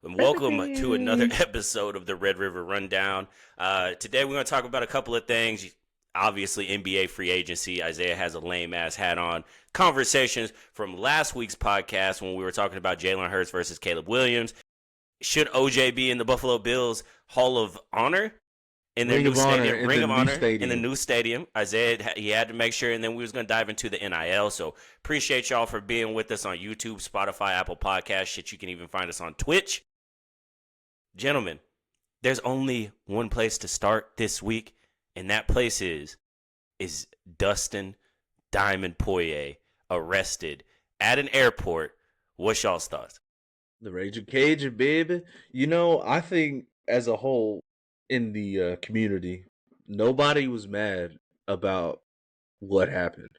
And welcome to another episode of the Red River Rundown. Today we're going to talk about a couple of things. Obviously, NBA free agency. Isaiah has a lame ass hat on. Conversations from last week's podcast when we were talking about Jalen Hurts versus Caleb Williams. Should OJ be in the Buffalo Bills Hall of Honor? In their new stadium, Ring of Honor in the new stadium. Isaiah, he had to make sure, and then we was going to dive into the NIL. So appreciate y'all for being with us on YouTube, Spotify, Apple Podcasts. Shit, you can even find us on Twitch. Gentlemen, there's only one place to start this week, and that place is Dustin Diamond Poirer arrested at an airport. What's y'all's thoughts? The Raging Cajun, baby. I think as a whole in the community, nobody was mad about what happened,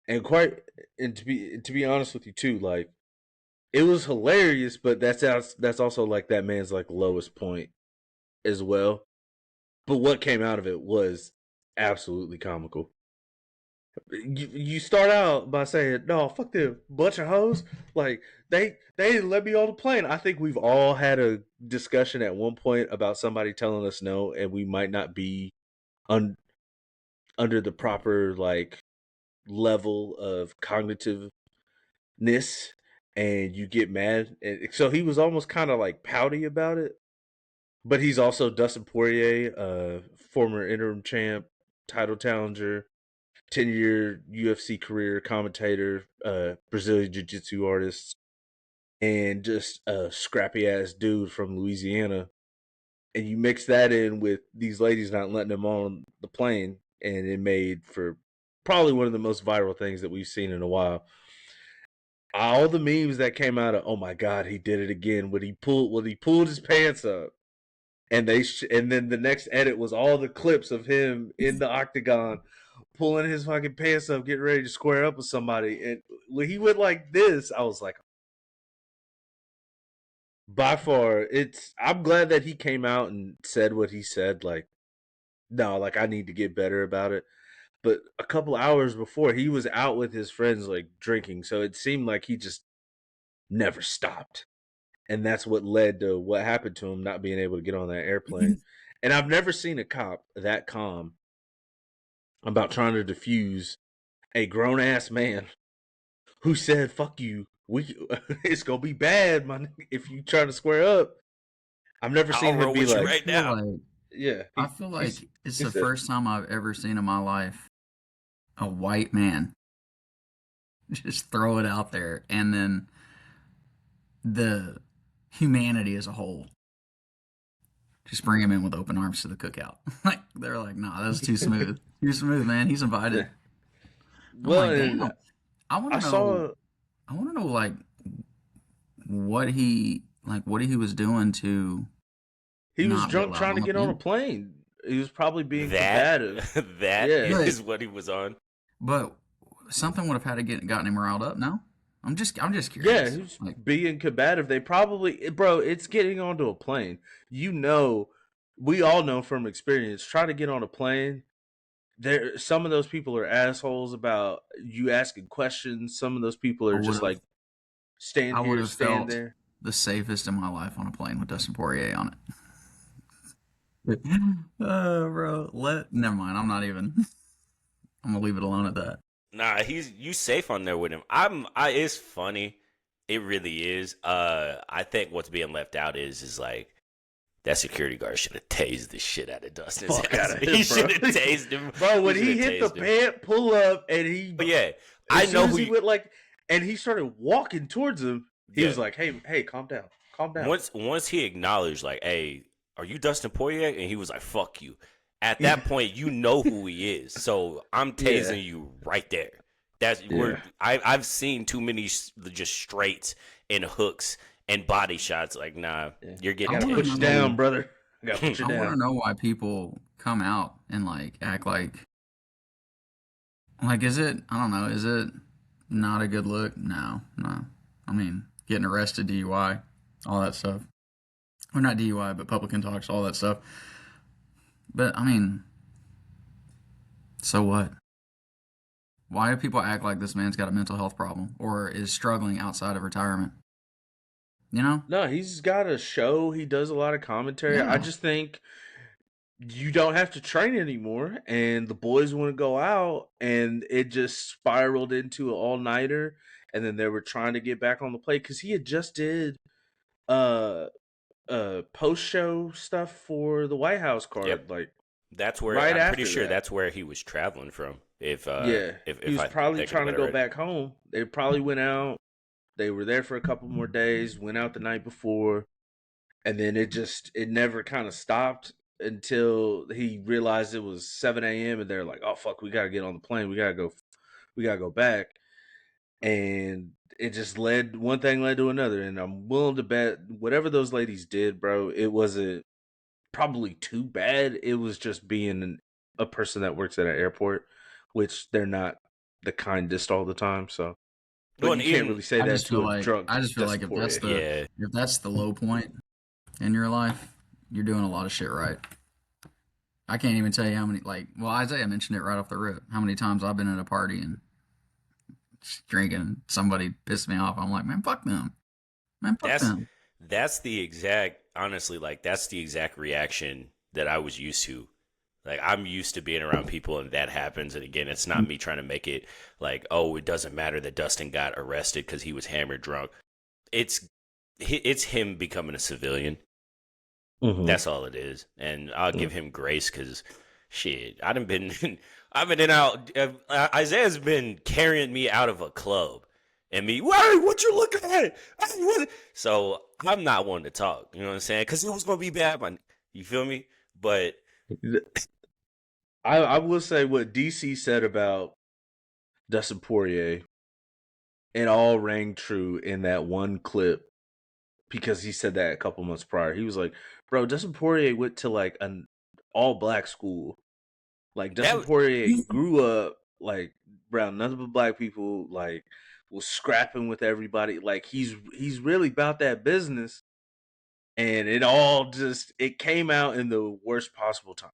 and to be honest with you too, like it was hilarious, but that's also like that man's like lowest point as well. But what came out of it was absolutely comical. You start out by saying, "No, fuck them, bunch of hoes." Like they didn't let me on the plane. I think we've all had a discussion at one point about somebody telling us no, and we might not be under the proper like level of cognitiveness, and you get mad. And so he was almost kind of like pouty about it. But he's also Dustin Poirier, former interim champ, title challenger, 10-year UFC career, commentator, Brazilian jiu-jitsu artist, and just a scrappy ass dude from Louisiana. And you mix that in with these ladies not letting him on the plane, and it made for probably one of the most viral things that we've seen in a while. All the memes that came out of, oh my god, he did it again when he pulled his pants up. And then the next edit was all the clips of him in the octagon pulling his fucking pants up, getting ready to square up with somebody. And when he went like this, I was like, by far, I'm glad that he came out and said what he said. Like, no, like I need to get better about it. But a couple hours before, he was out with his friends, like drinking. So it seemed like he just never stopped. And that's what led to what happened to him not being able to get on that airplane. And I've never seen a cop that calm about trying to defuse a grown ass man who said, "Fuck you, it's gonna be bad, man, if you try to square up." I've never seen him be like, right now. Yeah, I feel like it's the first time I've ever seen in my life a white man just throw it out there, and then the humanity as a whole just bring him in with open arms to the cookout. Like they're like, "Nah, that's too smooth. Too smooth, man. He's invited." Well, damn. I want to know. I want to know like what he was doing to. He was drunk trying to get on a plane. He was probably being combative. That is what he was on. But something would have had to gotten him riled up. No, I'm just curious. Yeah, he was being combative. They probably, bro, it's getting onto a plane. We all know from experience. Try to get on a plane. Some of those people are assholes about you asking questions. Some of those people are just like stand there. The safest in my life on a plane with Dustin Poirier on it. Bro, never mind. I'm gonna leave it alone at that. Nah, you safe on there with him. It's funny. It really is. I think what's being left out is like that security guard should have tased the shit out of Dustin. He should have tased him, bro. When he hit the pant pull up and I know he went like, and he started walking towards him. He was like, "Hey, calm down." Once he acknowledged, like, "Hey, are you Dustin Poirier?" and he was like, "Fuck you." At that point, you know who he is. So I'm tasing you right there. I've seen too many just straights and hooks and body shots. Like, nah, you're getting put you down, brother. I want to know why people come out and like act like is it? I don't know. Is it not a good look? No. I mean, getting arrested, DUI, all that stuff. Or not DUI, but public intox, all that stuff. But, I mean, so what? Why do people act like this man's got a mental health problem or is struggling outside of retirement? You know? No, he's got a show. He does a lot of commentary. I Yeah. just think you don't have to train anymore, and the boys want to go out, and it just spiraled into an all-nighter, and then they were trying to get back on the plate because he had just did uh post-show stuff for the White House Yep. card, like That's where right I'm pretty after sure that. that's where he was traveling from. If Yeah, he if was I probably think trying to about it go right. back home. They probably went out. They were there for a couple more days, went out the night before, and then it never kind of stopped until he realized it was 7 a.m. and they're like, "Oh fuck, we gotta get on the plane. We gotta go back." And it just one thing led to another, and I'm willing to bet whatever those ladies did, bro, it wasn't probably too bad. It was just being a person that works at an airport, which they're not the kindest all the time. So, No, but and you can't even really say that to a drunk I just feel like Dustin Poirier. yeah, if that's the low point in your life, you're doing a lot of shit right. I can't even tell you how many, Isaiah mentioned it right off the rip. How many times I've been at a party and just drinking, somebody pissed me off. I'm like, man, fuck them. Man, fuck that's them. that's the exact that's the exact reaction that I was used to. Like, I'm used to being around people and that happens, and again, it's not me trying to make it like, oh, it doesn't matter that Dustin got arrested because he was hammered drunk. It's him becoming a civilian. That's all it is, and I'll give him grace because shit, I've been I've been in out. Isaiah's been carrying me out of a club, and me, wait, what you looking at? So I'm not one to talk. You know what I'm saying? Because it was gonna be bad. You feel me? But I will say what DC said about Dustin Poirier, it all rang true in that one clip because he said that a couple months prior. He was like, "Bro, Dustin Poirier went to like an all black school. Like Dustin that Poirier grew up like around nothing but black people. Like was scrapping with everybody. Like he's really about that business." And it came out in the worst possible time.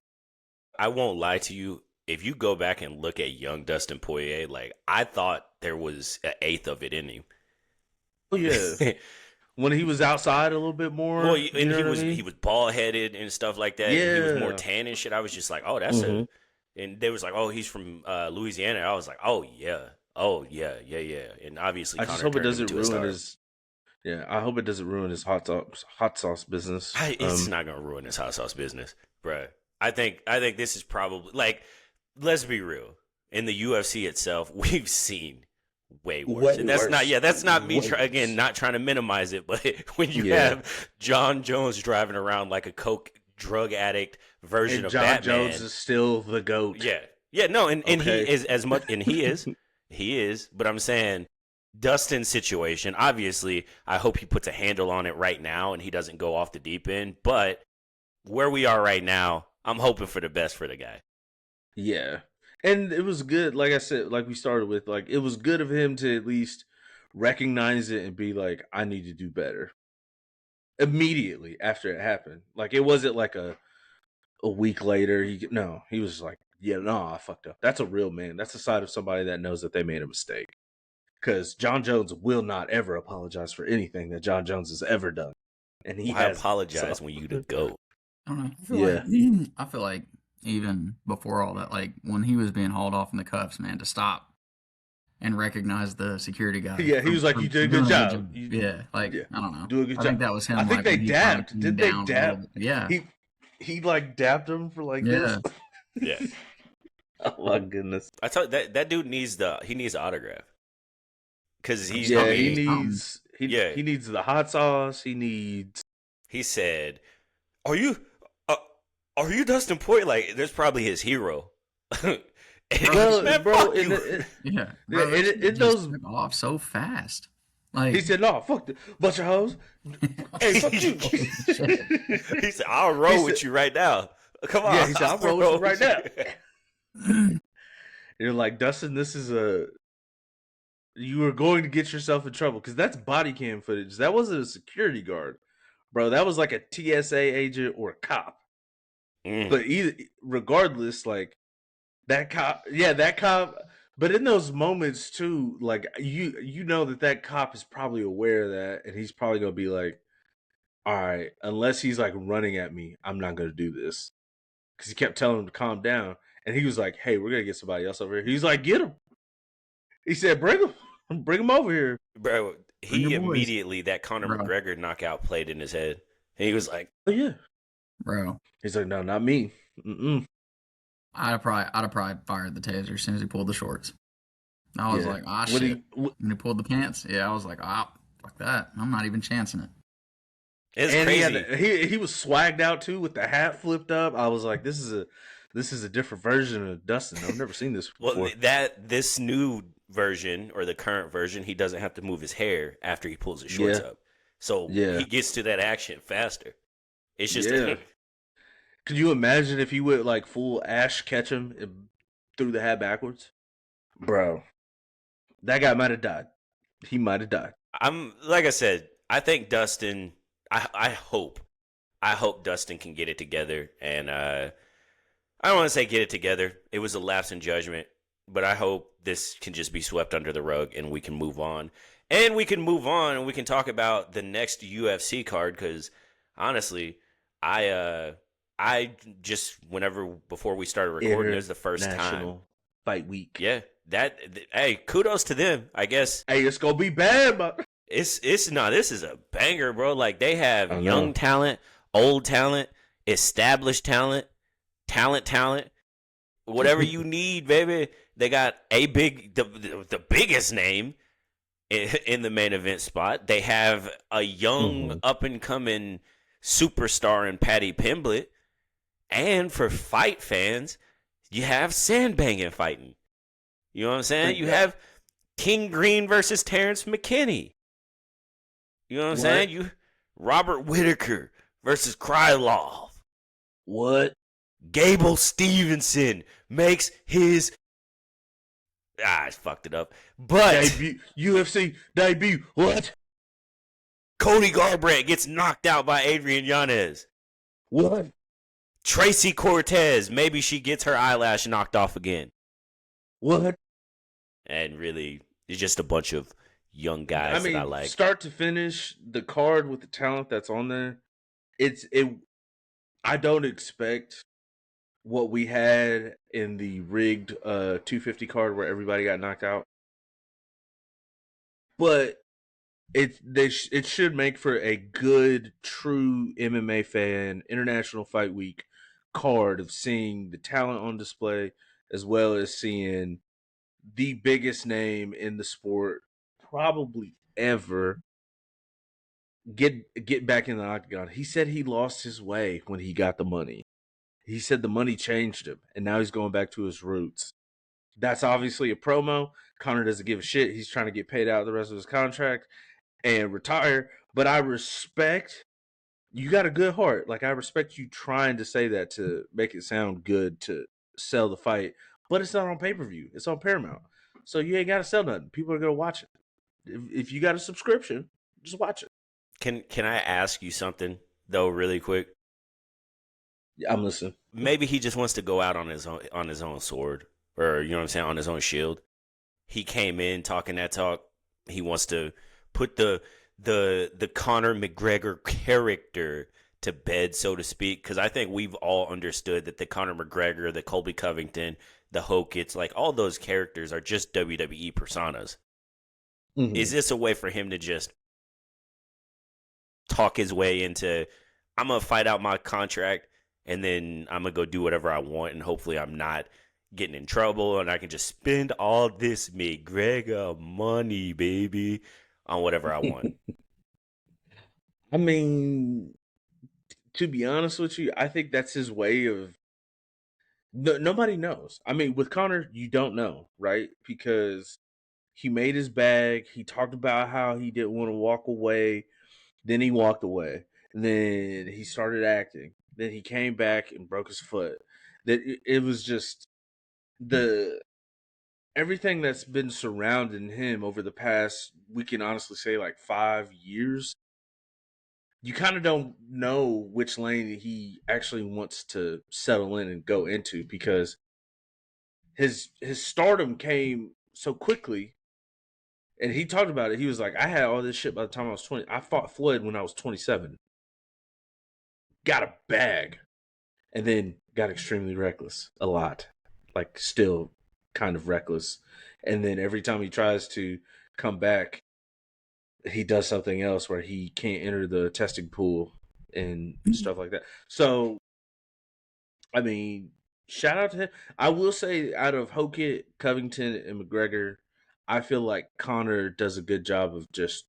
I won't lie to you. If you go back and look at young Dustin Poirier, like I thought there was an eighth of it in him. Oh yeah. When he was outside a little bit Well, more, you and know what I he mean? was bald headed and stuff like that, and he was more Yeah. tan and shit. I was just like, oh, that's a. And they was like, oh, he's from Louisiana. I was like, oh yeah, And obviously, I just Connor hope it turned him doesn't into a ruin star. his. Yeah, I hope it doesn't ruin his hot sauce business. It's not gonna ruin his hot sauce business, bruh. I think this is probably like, let's be real. In the UFC itself, we've seen way worse, and that's not that's not me again not trying to minimize it, but when you have John Jones driving around like a coke drug addict version and of John Batman, Jones is still the GOAT. no, and he is as much, and he is, but I'm saying Dustin's situation, obviously, I hope he puts a handle on it right now and he doesn't go off the deep end. But where we are right now, I'm hoping for the best for the guy. Yeah. And it was good, like I said, like we started with, like it was good of him to at least recognize it and be like, I need to do better. Immediately after it happened. Like it wasn't like a week later. He was like, yeah, no, I fucked up. That's a real man. That's the side of somebody that knows that they made a mistake. Because John Jones will not ever apologize for anything that John Jones has ever done, and he Why has apologize when you the GOAT? I don't know. I feel like even before all that, like when he was being hauled off in the cuffs, man, to stop and recognize the security guy. Yeah, he was like, "You did a good job." I don't know. Do a good job. I think that was him. I think they dapped. Did they dap? Yeah. He like dapped him for like this. Yeah. Oh my goodness. I thought that dude needs the autograph. Because he's he needs the hot sauce. He said, "Are you Dustin Poirier?" Like, there's probably his hero. Well, man, bro, it goes off so fast. Like he said, "No, fuck the bunch of hoes." Hey, fuck you. He said, "I'll roll with you right now. Come on." Yeah, he said, "I'll roll with you right now." You're like, Dustin, you are going to get yourself in trouble because that's body cam footage. That wasn't a security guard, bro. That was like a TSA agent or a cop. But regardless, like that cop, But in those moments too, like you know that cop is probably aware of that, and he's probably gonna be like, "All right, unless he's like running at me, I'm not gonna do this." Because he kept telling him to calm down, and he was like, "Hey, we're gonna get somebody else over here." He's like, "Get him." He said, bring him over here." Bro, Bring your he boys, immediately, that Conor bro. McGregor knockout played in his head. And he was like, Oh yeah, Bro, he's like, "No, not me." Mm-mm. I'd have probably fired the taser as soon as he pulled the shorts. I was Yeah. like, ah, When shit. When he pulled the pants, yeah, I was like, ah, fuck that. I'm not even chancing it. it's and crazy. he was swagged out too with the hat flipped up. I was like, this is a different version of Dustin. I've never seen this Well, before. this new version or the current version, he doesn't have to move his hair after he pulls his shorts Yeah, up. So yeah, he gets to that action faster. It's just yeah. Could you imagine if he would like full Ash Ketchum and threw the hat backwards, bro? That guy might have died. He might have died. I'm like I said, I think Dustin I hope Dustin can get it together and I don't want to say get it together. It was a lapse in judgment, but I hope this can just be swept under the rug and we can move on. And we can move on and we can talk about the next UFC card because honestly, I just whenever before we started recording, it was the first time. International Fight Week. Yeah, hey, kudos to them. I guess Hey, it's gonna be bad, but it's no, this is a banger, bro. Like they have I young know. talent, old talent, established talent, whatever you need, baby. They got the biggest name in the main event spot. They have a young Mhm. up and coming superstar in Patty Pimblett, and for fight fans, you have sandbanging fighting. You know what I'm saying? You Yeah. have King Green versus Terrence McKinney. You know what I'm saying? What? You Robert Whitaker versus Krylov. What? Gable Stevenson makes his I fucked it up. But Debut UFC debut. What? Cody Garbrandt gets knocked out by Adrian Yanez. What? Tracy Cortez, maybe she gets her eyelash knocked off again. What? And really, it's just a bunch of young guys I that I mean, like. start to finish, the card with the talent that's on there, it. I don't expect what we had in the rigged 250 card where everybody got knocked out, but it should make for a good, true MMA fan International Fight Week card of seeing the talent on display as well as seeing the biggest name in the sport probably ever get back in the octagon. He said he lost his way when he got the money. He said the money changed him, and now he's going back to his roots. That's obviously a promo. Connor doesn't give a shit. He's trying to get paid out the rest of his contract and retire. But I respect you got a good heart. Like I respect you trying to say that to make it sound good to sell the fight. But it's not on pay per view. It's on Paramount. So you ain't gotta sell nothing. People are gonna watch it. If you got a subscription, just watch it. Can I ask you something though, really quick? Yeah, I'm listening. Maybe he just wants to go out on his own sword, or you know what I'm saying, on his own shield. He came in talking that talk. He wants to put the Conor McGregor character to bed, so to speak, because I think we've all understood that the Conor McGregor, the Colby Covington, the Hokits, like all those characters are just WWE personas. Is Mm-hmm. this a way for him to just talk his way into I'm gonna fight out my contract and then I'm gonna go do whatever I want and hopefully I'm not getting in trouble and I can just spend all this McGregor money, baby, on whatever I want. I mean, to be honest with you, I think that's his way of. No, nobody knows. I mean, with Connor, you don't know, right? Because he made his bag. He talked about how he didn't want to walk away. Then he walked away. Then he started acting. Then he came back and broke his foot. That it was just the everything that's been surrounding him over the past, we can honestly say like 5 years. You kind of don't know which lane he actually wants to settle in and go into because his stardom came so quickly, and he talked about it. He was like, I had all this shit by the time I was 20. I fought Floyd when I was 27. Got a bag, and then got extremely reckless a lot, like still kind of reckless. And then every time he tries to come back, he does something else where he can't enter the testing pool and stuff like that. So, I mean, shout out to him. I will say, out of Hokett, Covington, and McGregor, I feel like Connor does a good job of just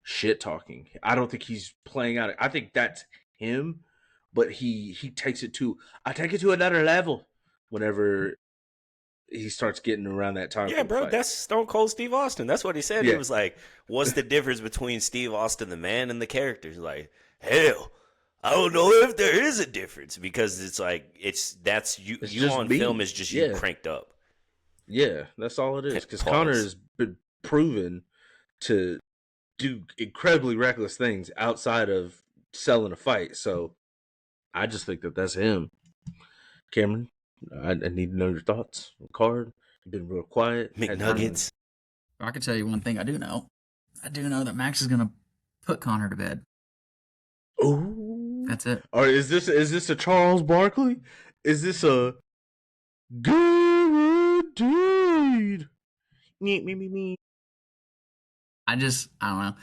shit talking. I don't think he's playing out. I think that's him, but he takes it to. I take it to another level whenever he starts getting around that time. Yeah, for the bro, fight. that's Stone Cold Steve Austin. That's what he said. He Yeah. was like, "What's the difference between Steve Austin, the man, and the character?" He's like, "Hell, I don't know if there is a difference because it's like that's you. It's You just on me. film is just you Yeah. cranked up." Yeah, that's all it is. Because Pause. Connor has been proven to do incredibly reckless things outside of selling a fight. So I just think that that's him. Cameron, I need to know your thoughts. Card, you've been real quiet. McNuggets. I can tell you one thing I do know. I do know that Max is going to put Connor to bed. Ooh, That's it. Or is this a Charles Barkley? Is this a guaranteed? Me. I don't know.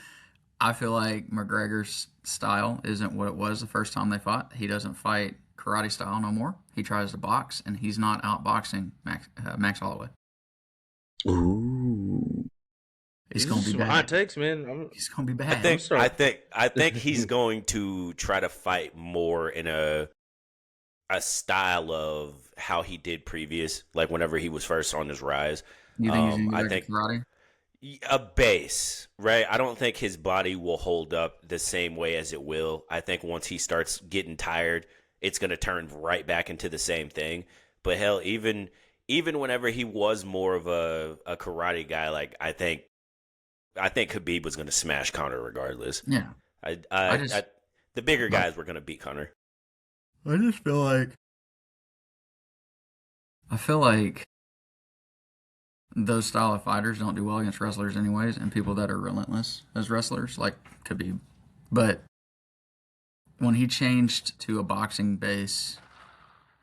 I feel like McGregor's style isn't what it was the first time they fought. He doesn't fight karate style no more. He tries to box, and he's not outboxing Max Holloway. Ooh, He's these going are to be some bad. hot takes, man. He's going to be I bad. think he's going to try to fight more in a style of how he did previous, like whenever he was first on his rise. You think he's going I to go back think to karate? a base, right? I don't think his body will hold up the same way as it will. I think once he starts getting tired, it's going to turn right back into the same thing. But hell, even whenever he was more of a karate guy, like I think Khabib was going to smash Conor regardless. Yeah. The bigger guys were going to beat Conor. I just feel like those style of fighters don't do well against wrestlers anyways, and people that are relentless as wrestlers, like Khabib. But when he changed to a boxing base,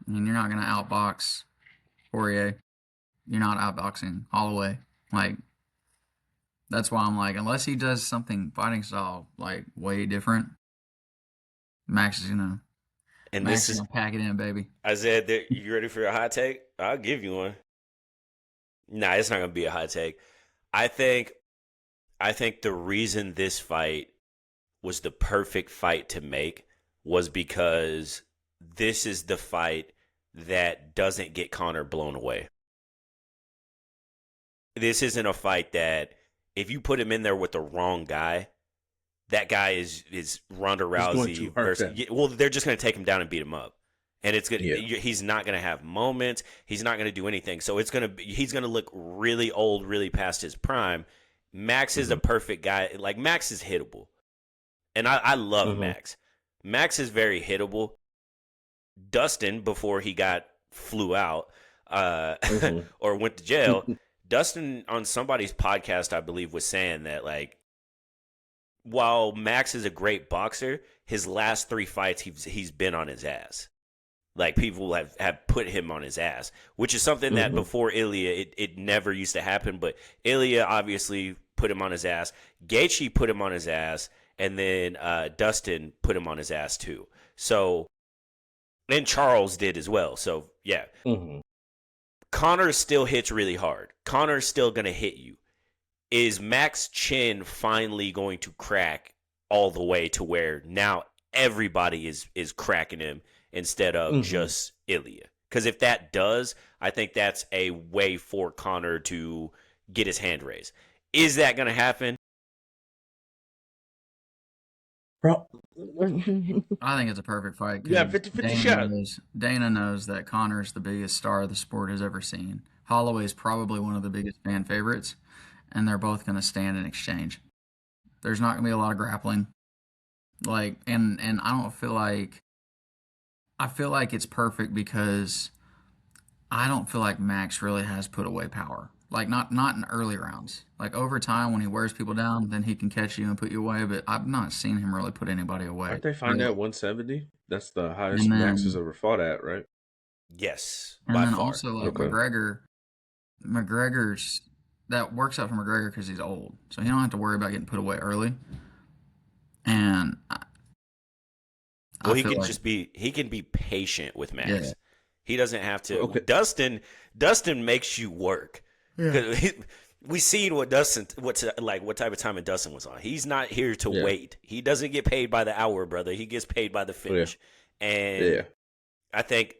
I mean, you're not going to outbox Poirier. You're not outboxing Holloway. Like, that's why I'm like, unless he does something fighting style, like, way different, Max is going to pack it in, baby. Isaiah, you ready for a hot take? I'll give you one. Nah, it's not going to be a hot take. I think the reason this fight was the perfect fight to make was because this is the fight that doesn't get Conor blown away. This isn't a fight that if you put him in there with the wrong guy, that guy is Ronda Rousey versus. Well, they're just going to take him down and beat him up. And it's gonna. Yeah. He's not gonna have moments. He's not gonna do anything. So he's gonna look really old, really past his prime. Max is a perfect guy. Like Max is hittable, and I love Max. Max is very hittable. Dustin, before he flew out or went to jail, Dustin on somebody's podcast, I believe, was saying that like while Max is a great boxer, his last 3 fights he's been on his ass. Like, people have put him on his ass, which is something that before Ilya, it never used to happen. But Ilya obviously put him on his ass. Gaethje put him on his ass. And then Dustin put him on his ass, too. So, and Charles did as well. So, yeah. Conor still hits really hard. Conor's still going to hit you. Is Max's chin finally going to crack all the way to where now everybody is cracking him? Instead of just Ilya. Because if that does, I think that's a way for Conor to get his hand raised. Is that going to happen? Bro. I think it's a perfect fight. Yeah, 50-50 shot. Dana knows that Conor's the biggest star the sport has ever seen. Holloway's probably one of the biggest fan favorites, and they're both going to stand and exchange. There's not going to be a lot of grappling. Like, and I don't feel like... I feel like it's perfect because I don't feel like Max really has put away power. Like not in early rounds. Like over time when he wears people down, then he can catch you and put you away. But I've not seen him really put anybody away. Aren't they fighting at Really. 170? That's the And highest Max has then ever fought at, right? Yes, and by then far. also like Okay. McGregor's that works out for McGregor because he's old, so he don't have to worry about getting put away early. And Well, I feel like he can be patient with yeah, Max. He doesn't have to. Okay. Dustin makes you work. yeah, 'Cause we seen what what type of time Dustin was on. He's not here to Yeah. wait. He doesn't get paid by the hour, brother. He gets paid by the finish. And Yeah. I think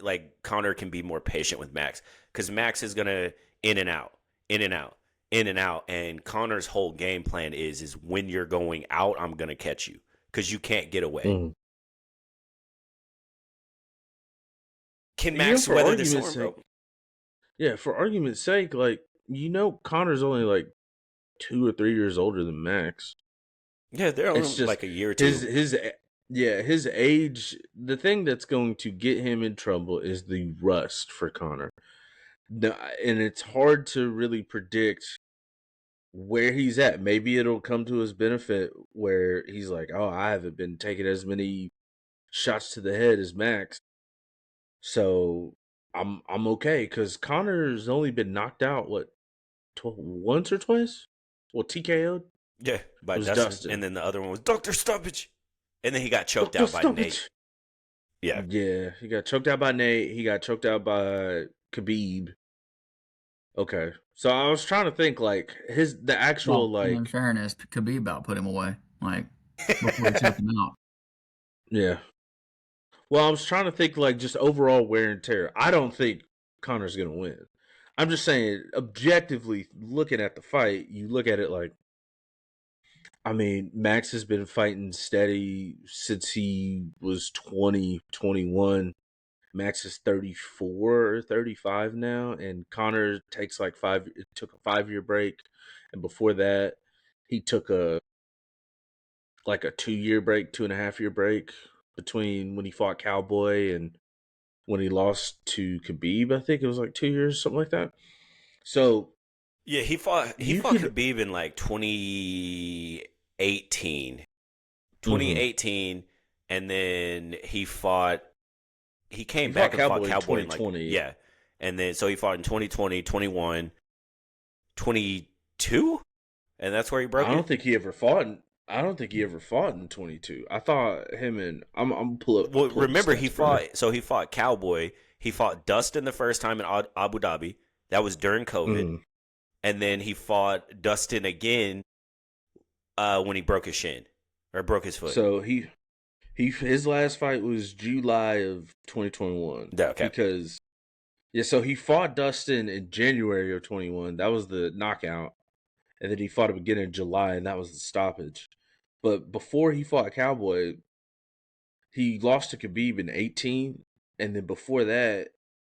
like Connor can be more patient with Max because Max is gonna in and out, in and out, in and out, and Connor's whole game plan is when you're going out, I'm gonna catch you because you can't get away. Mhm. Can You know, Max for weather the argument's storm, sake, bro? yeah, for argument's sake, like, Connor's only like 2 or 3 years older than Max. Yeah, they're It's only just like a year or his two. his yeah, his age. The thing that's going to get him in trouble is the rust for Connor. And it's hard to really predict where he's at. Maybe it'll come to his benefit where he's like, "Oh, I haven't been taking as many shots to the head as Max, so I'm okay." Because Connor's only been knocked out once or twice. Well, TKO'd Yeah, by was Dustin, and Dustin. then the other one was Doctor Stoppage, and then he got choked Doctor, out by stop Nate. it! Yeah, Yeah, he got choked out by Nate. He got choked out by Khabib. Okay, so I was trying to think like the actual well, and in like fairness, Khabib about put him away like before he took him out. yeah. Well, I was trying to think like just overall wear and tear. I don't think Connor's gonna win. I'm just saying objectively looking at the fight, you look at it like I mean, Max has been fighting steady since he was 20, 21. Max is 34 or 35 now, and Connor takes like took a 5 year break. And before that, he took a 2 year break, 2.5 year break between when he fought Cowboy and when he lost to Khabib. I think it was like 2 years, something like that. So yeah. He you fought could, Khabib in like 2018, mhm. 2018, and then he He came back fought and fought Cowboy in Cowboy in like 2020. yeah, and then so he fought in 2020, 21, 22, and that's where he broke I don't it. think he ever fought. I don't think he ever fought in 22. I thought him and I'm Well, pull up the remember he stats for you. fought. So he fought Cowboy. He fought Dustin the first time in Abu Dhabi. That was during COVID, Mhm. and then he fought Dustin again when he broke his shin or broke his foot. So his last fight was July of 2021 Yeah, okay. because yeah, so he fought Dustin in January of 21. That was the knockout, and then he fought him again in July, and that was the stoppage. But before he fought Cowboy, he lost to Khabib in 18, and then before that,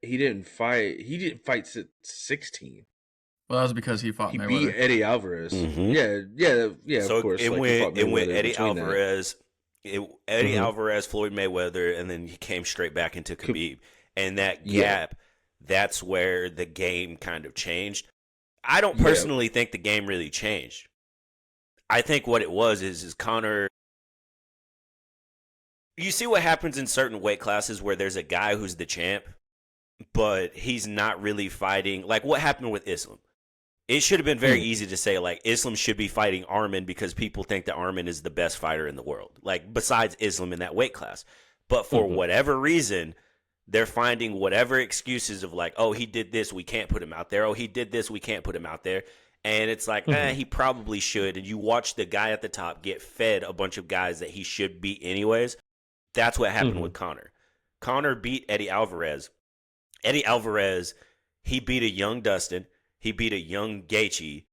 he didn't fight. He didn't fight since 16. Well, that was because he fought He beat Mayweather. Eddie Alvarez. Mm-hmm. Yeah, yeah, yeah. Of So course, it like he went fought it went Mayweather Eddie between that. Alvarez, Eddie Hmm. Alvarez, Floyd Mayweather, and then he came straight back into Khabib. And that Yeah, gap, that's where the game kind of changed. I don't yeah. personally think the game really changed. I think what it was is Connor. You see what happens in certain weight classes where there's a guy who's the champ, but he's not really fighting. Like what happened with Islam. It should have been very Mm. easy to say like Islam should be fighting Armin because people think that Armin is the best fighter in the world. Like besides Islam in that weight class. But for Hmm. whatever reason, they're finding whatever excuses of like, oh, he did this, we can't put him out there. Oh, he did this, we can't put him out there. And it's like, Hmm. he probably should. And you watch the guy at the top get fed a bunch of guys that he should beat anyways. That's what happened Hmm. with Connor. Connor beat Eddie Alvarez. Eddie Alvarez, he beat a young Dustin. He beat a young Gaethje.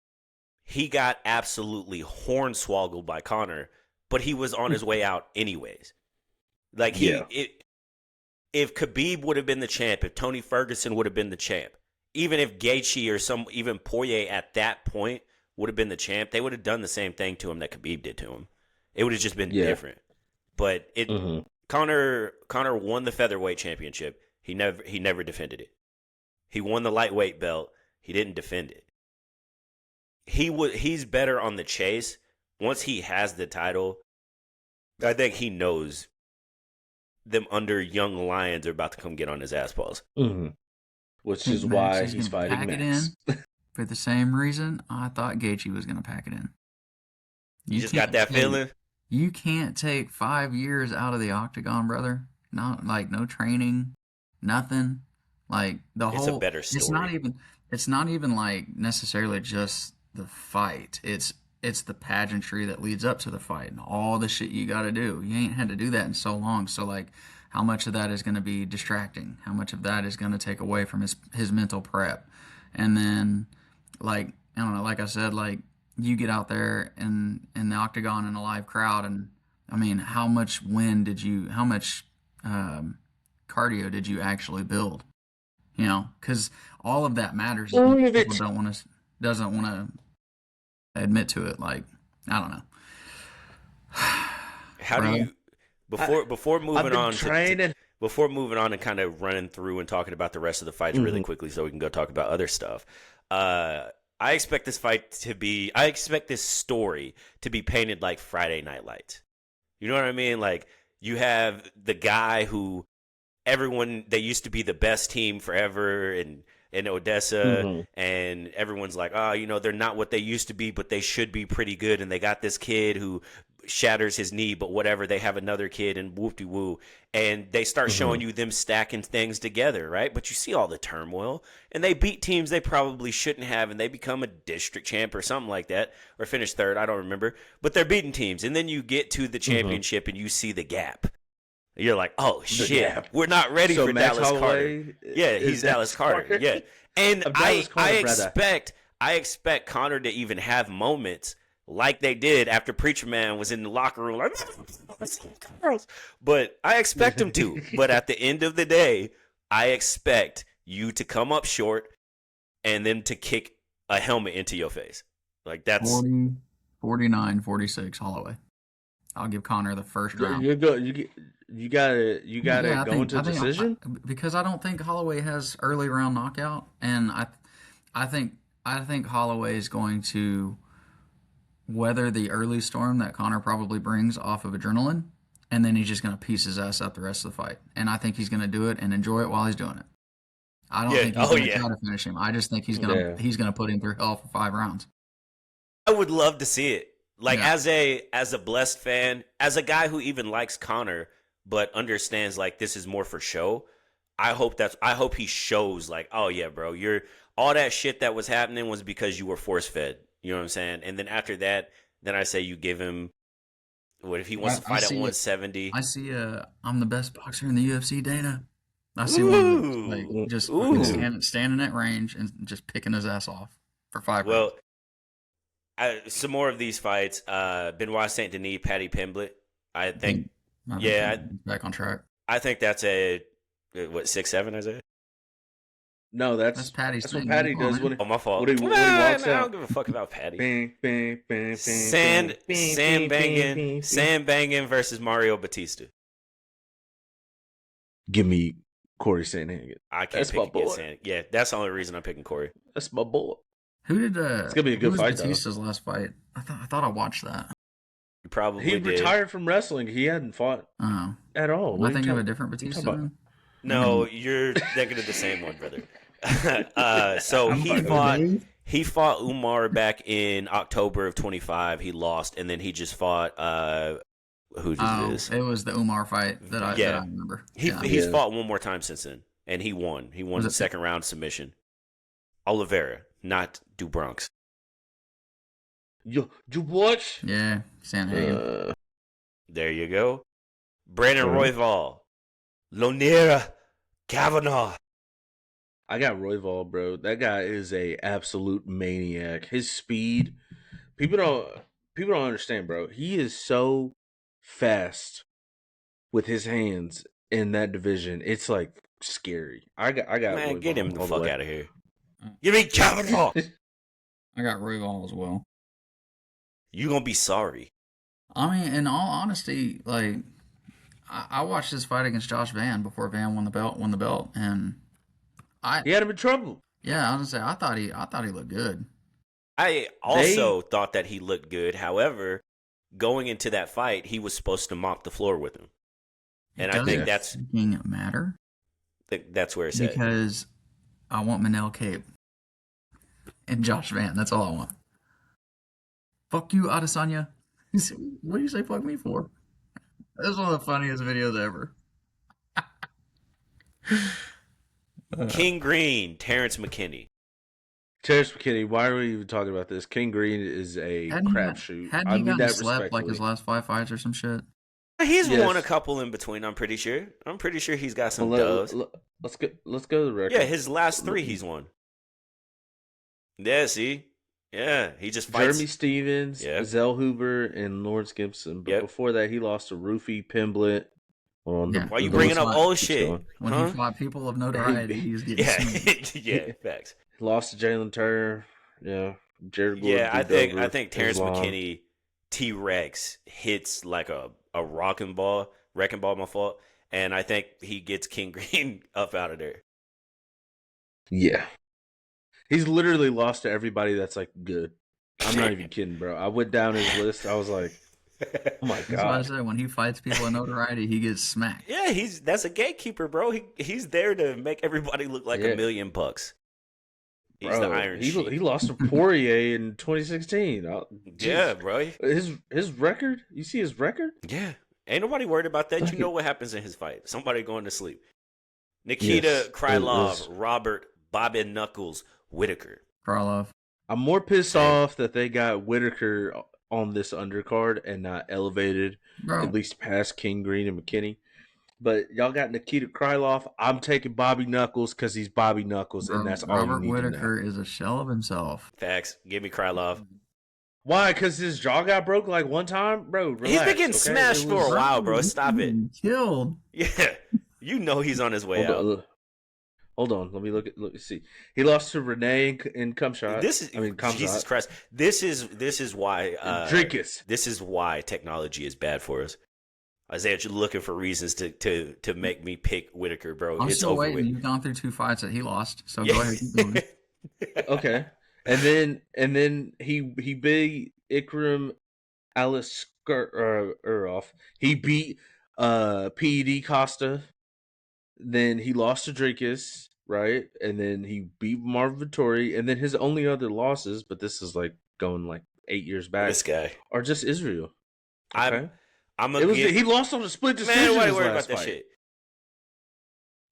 He got absolutely hornswoggled by Connor, but he was on his way out anyways. Like Yeah, if Khabib would have been the champ, if Tony Ferguson would have been the champ, even if Gaethje or even Poirier at that point would have been the champ, they would have done the same thing to him that Khabib did to him. It would have just been yeah. different. But Hmm. Connor won the featherweight championship. He never defended it. He won the lightweight belt. He didn't defend it. He's better on the chase. Once he has the title, I think he knows them under young lions are about to come get on his ass balls. Mm-hmm. Which is why he's fighting pack Max. It in for the same reason I thought Gaethje was going to pack it in. You just got that feeling? You can't take 5 years out of the octagon, brother. Not like no training, nothing. Like the whole. It's a better story. It's not even like necessarily just the fight. It's the pageantry that leads up to the fight and all the shit you got to do. You ain't had to do that in so long. So like, how much of that is going to be distracting? How much of that is going to take away from his mental prep? And then, like, I don't know, like I said, like, you get out there in the octagon in a live crowd, and I mean, how much cardio did you actually build? You know, because all of that matters. People doesn't want to admit to it. Like, I don't know. How do you before moving on and kind of running through and talking about the rest of the fights really quickly, so we can go talk about other stuff. I expect this story to be painted like Friday Night Lights. You know what I mean? Like, you have the guy who they used to be the best team forever in Odessa, and everyone's like, oh, you know, they're not what they used to be, but they should be pretty good. And they got this kid who shatters his knee, but whatever, they have another kid and whoop-de-woo. And they start showing you them stacking things together, right? But you see all the turmoil, and they beat teams they probably shouldn't have, and they become a district champ or something like that, or finish third, I don't remember. But they're beating teams, and then you get to the championship, and you see the gap. You're like, oh, shit, we're not ready for Max Dallas Holloway Carter. Yeah, he's Dallas Carter. Yeah. And I expect Conor to even have moments like they did after Preacher Man was in the locker room, like, but I expect him to. But at the end of the day, I expect you to come up short and then to kick a helmet into your face. Like, that's 40, 49, 46 Holloway. I'll give Conor the first round. You gotta go into decision? Because I don't think Holloway has early round knockout, and I think Holloway is going to weather the early storm that Conor probably brings off of adrenaline, and then he's just going to piece his ass up the rest of the fight. And I think he's going to do it and enjoy it while he's doing it. I don't think he's going to try to finish him. I just think he's going to put him through hell for 5 rounds. I would love to see it. Like, as a Blessed fan, as a guy who even likes Conor but understands, like, this is more for show, I hope he shows, like, oh yeah, bro, all that shit that was happening was because you were force fed. You know what I'm saying? And then after that, then I say you give him, what if he wants to fight at 170? I see I'm the best boxer in the UFC, Dana. I see one of those, like, just fucking standing at range and just picking his ass off for 5 rounds. Some more of these fights. Benoit Saint Denis, Paddy Pimblett. I think back on track. I think that's a 6'7", is it? No, that's Paddy's. That's what Paddy does when my fault. When he walks out. I don't give a fuck about Paddy. Sand banging versus Mario Batista. Give me Corey Sandhagen. I can't pick against Sand. Yeah, that's the only reason I'm picking Corey. That's my boy. Who did? It's gonna be a good fight. Batista's last fight. I thought I watched that. You probably he retired from wrestling. He hadn't fought at all. Am I thinking of a different Batista? No, you're thinking of the same one, brother. So he fought Umar back in October of 25. He lost, and then he just fought who did this? It was the Umar fight that I remember. He's fought one more time since then, and he won. He won the second round submission. Oliveira, not Dubronx. You what? Yeah, Sandhagen. There you go. Brandon Royval, Lonera Kavanaugh. I got Royval, bro. That guy is a absolute maniac. His speed, people don't understand, bro. He is so fast with his hands in that division. It's like scary. I got Man, Royval get him the fuck out of here. Give me Kavanaugh. I got Royval as well. You gonna be sorry. I mean, in all honesty, like, I watched this fight against Josh Van before Van won the belt, and He had him in trouble. Yeah, I was gonna say I thought he looked good. I also thought that he looked good. However, going into that fight, he was supposed to mop the floor with him, and I think that's matter. That's where it's at. Because I want Manel Cape and Josh Van. That's all I want. Fuck you, Adesanya. What do you say fuck me for? That's one of the funniest videos ever. King Green, Terrence McKinney. Terrence McKinney, why are we even talking about this? King Green is a crapshoot. Hadn't he gotten slept like his last 5 fights or some shit? He's won a couple in between. I'm pretty sure. He's got some dubs. Let's go to the record. Yeah, his last 3 he's won. Yeah, see, yeah, he just fights. Jeremy Stevens, Zell Huber, and Lawrence Gibson. But before that, he lost to Rufy Pimblett. Why are you bringing up old shit? When he fought people of notoriety, he was getting yeah, facts. He lost to Jalen Turner. Yeah, Jared Gordon. Yeah, I think Terrence McKinney T-Rex hits like a wrecking ball, my fault, and I think he gets King Green up out of there. Yeah. He's literally lost to everybody that's like good. I'm not even kidding, bro. I went down his list. I was like, oh my god. That's why I said when he fights people of notoriety, he gets smacked. Yeah, that's a gatekeeper, bro. He's there to make everybody look like $1 million. He's the Iron Sheik. He lost to Poirier in 2016. Yeah, bro. His record? You see his record? Yeah. Ain't nobody worried about that. You know what happens in his fight. Somebody going to sleep. Nikita Krylov, Robert Bobby Knuckles Whitaker. Krylov. I'm more pissed off that they got Whitaker on this undercard and not elevated, at least past King Green and McKinney. But y'all got Nikita Krylov. I'm taking Bobby Knuckles because he's Bobby Knuckles, and that's all you need Robert Whitaker is a shell of himself. Facts. Give me Krylov. Why? Because his jaw got broke like one time? Bro, relax, he's been getting smashed for a while, bro. Stop it. Killed. Yeah. You know he's on his way out. Hold on. Let me see. He lost to Renee in Cumshot. Jesus Christ. This is why Drinkus. This is why technology is bad for us. Isaiah, you're looking for reasons to make me pick Whitaker, bro. I'm still waiting. You've gone through 2 fights that he lost, so go ahead. Keep going. Okay. And then he beat Ikram Aliskerov. He beat PED Costa. Then he lost to Drinkus, right? And then he beat Marvin Vettori. And then his only other losses, but this is like going like 8 years back. This guy. Are just Israel. Okay? He lost on a split decision. Man, worry about that shit.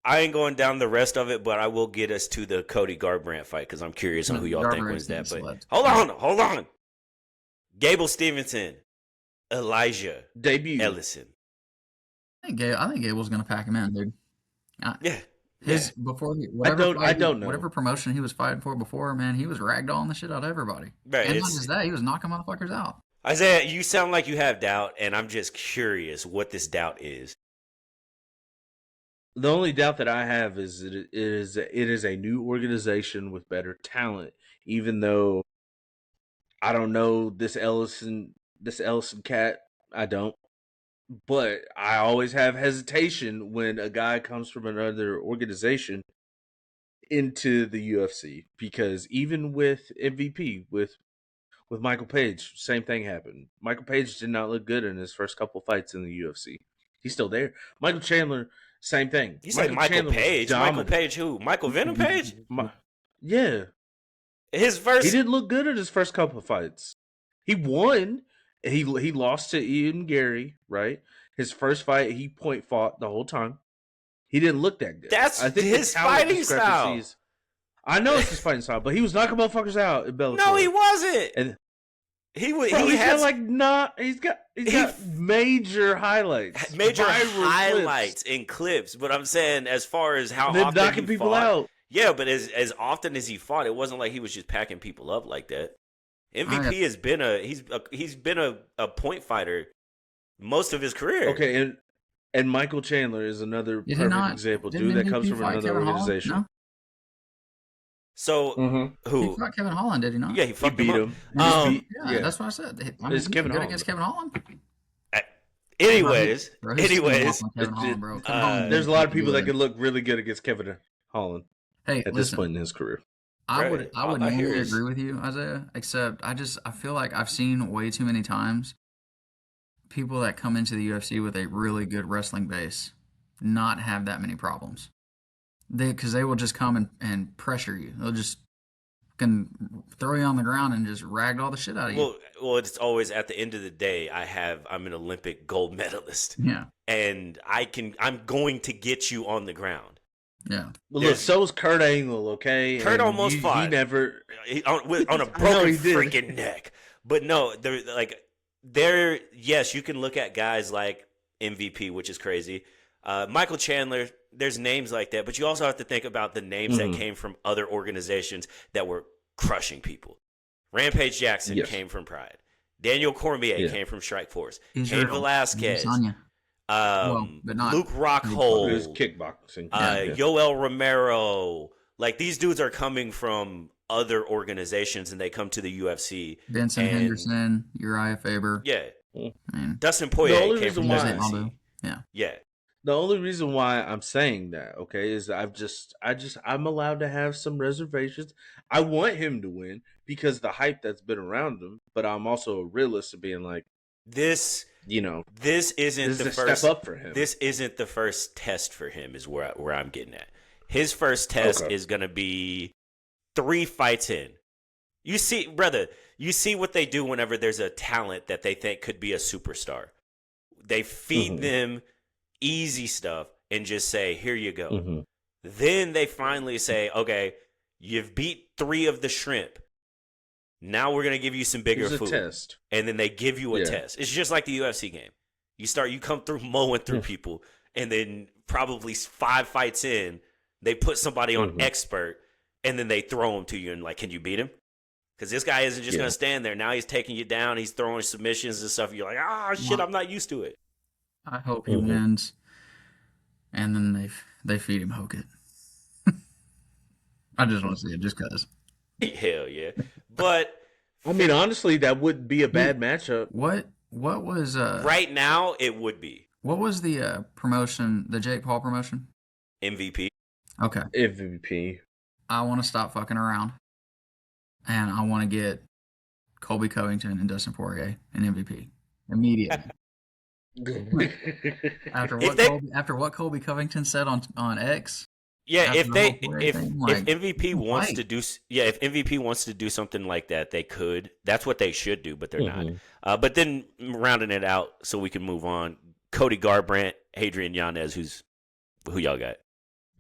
I ain't going down the rest of it, but I will get us to the Cody Garbrandt fight because I'm curious on who y'all think wins that. But hold on. Gable Stevenson, Elijah debut Ellison. I think Gable's gonna pack him in, dude. Before I don't know whatever promotion he was fighting for before, man, he was ragdolling the shit out of everybody. Right, and not just that, he was knocking motherfuckers out. Isaiah, you sound like you have doubt, and I'm just curious what this doubt is. The only doubt that I have is it is a new organization with better talent. Even though I don't know this Ellison cat, I don't. But I always have hesitation when a guy comes from another organization into the UFC because even with MVP with Michael Page, same thing happened. Michael Page did not look good in his first couple fights in the UFC. He's still there. Michael Chandler, same thing. You said Michael Page? Michael Page who? Michael Venom Page? Yeah. He didn't look good in his first couple of fights. He won. He lost to Ian Gary, right? His first fight, he point fought the whole time. He didn't look that good. I think his fighting style. I know it's his fighting style, but he was knocking motherfuckers out in Bellator. No, he wasn't. And he's got major highlights. Major highlights and clips. But I'm saying as far as how often knocking he people fought, out. Yeah, but as often as he fought, it wasn't like he was just packing people up like that. MVP has been he's been a point fighter most of his career. Okay, and Michael Chandler is another perfect example, dude, that comes from another organization. No? So who? He fought Kevin Holland, did he not? Yeah, he beat him. That's what I said. Is Kevin Holland against Kevin Holland? Anyways, Kevin Holland, bro. There's a lot of people that can look really good against Kevin Holland. Hey, at this listen, point in his career. I would Right. I would I hear normally you. agree with you, Isaiah, except I feel like I've seen way too many times people that come into the UFC with a really good wrestling base not have that many problems. Because they will just come and pressure you. They'll just can throw you on the ground and just rag all the shit out of you. Well, it's always at the end of the day. I'm an Olympic gold medalist, Yeah, and I'm going to get you on the ground. yeah. Well, look, so was Kurt Angle, okay? Kurt and almost he fought never on a I know broken he did. freaking neck. But no, there. Yes, you can look at guys like MVP, which is crazy. Michael Chandler. There's names like that, but you also have to think about the names that came from other organizations that were crushing people. Rampage Jackson came from Pride. Daniel Cormier came from Strike Force. Cain Velasquez. But not Luke It was Rockhold. kickboxing. Yoel Romero. Like, these dudes are coming from other organizations and they come to the UFC. Vincent and, Henderson, Uriah Faber. Yeah. Man. Dustin The Poirer only came from reason why- UFC. Yeah. Yeah. The only reason why I'm saying that, okay, is I'm allowed to have some reservations. I want him to win because the hype that's been around him, but I'm also a realist of being like, This isn't this is the a first step up for him. This isn't the first test for him, is where I'm getting at. His first test is going to be 3 fights in. You see what they do whenever there's a talent that they think could be a superstar. They feed them easy stuff and just say, here you go. Then they finally say, okay, you've beat 3 of the shrimp. Now we're going to give you some bigger food. Test. And then they give you a test. It's just like the UFC game. You come through mowing through people, and then probably 5 fights in, they put somebody on expert, and then they throw him to you and like, can you beat him? Because this guy isn't just going to stand there. Now he's taking you down. He's throwing submissions and stuff. You're like, shit, I'm not used to it. I hope he wins, and then they feed him Hokit. I just want to see it just because. Hell yeah. But I mean, honestly, that wouldn't be a bad matchup. What was right now it would be. What was the promotion, the Jake Paul promotion? MVP. Okay. MVP. I want to stop fucking around, and I want to get Colby Covington and Dustin Poirier an MVP immediately. After what Colby Covington said on X. Yeah, if MVP wants to do if MVP wants to do something like that, they could. That's what they should do, but they're not. But then rounding it out so we can move on. Cody Garbrandt, Adrian Yanez, who y'all got?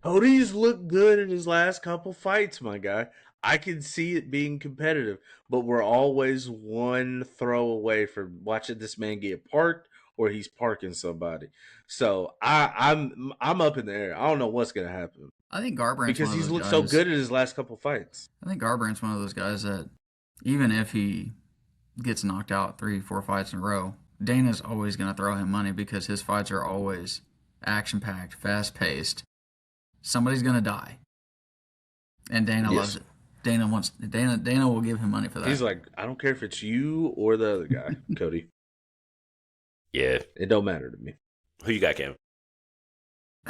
Cody's looked good in his last couple fights, my guy. I can see it being competitive, but we're always one throw away from watching this man get parked or he's parking somebody. So I'm up in the air. I don't know what's gonna happen. I think Garbrandt's because he's looked so good in his last couple fights. I think Garbrandt's one of those guys that even if he gets knocked out 3-4 fights in a row, Dana's always gonna throw him money because his fights are always action packed, fast paced. Somebody's gonna die, and Dana loves it. Dana will give him money for that. He's like, I don't care if it's you or the other guy, Cody. Yeah. It don't matter to me. Who you got, Cam?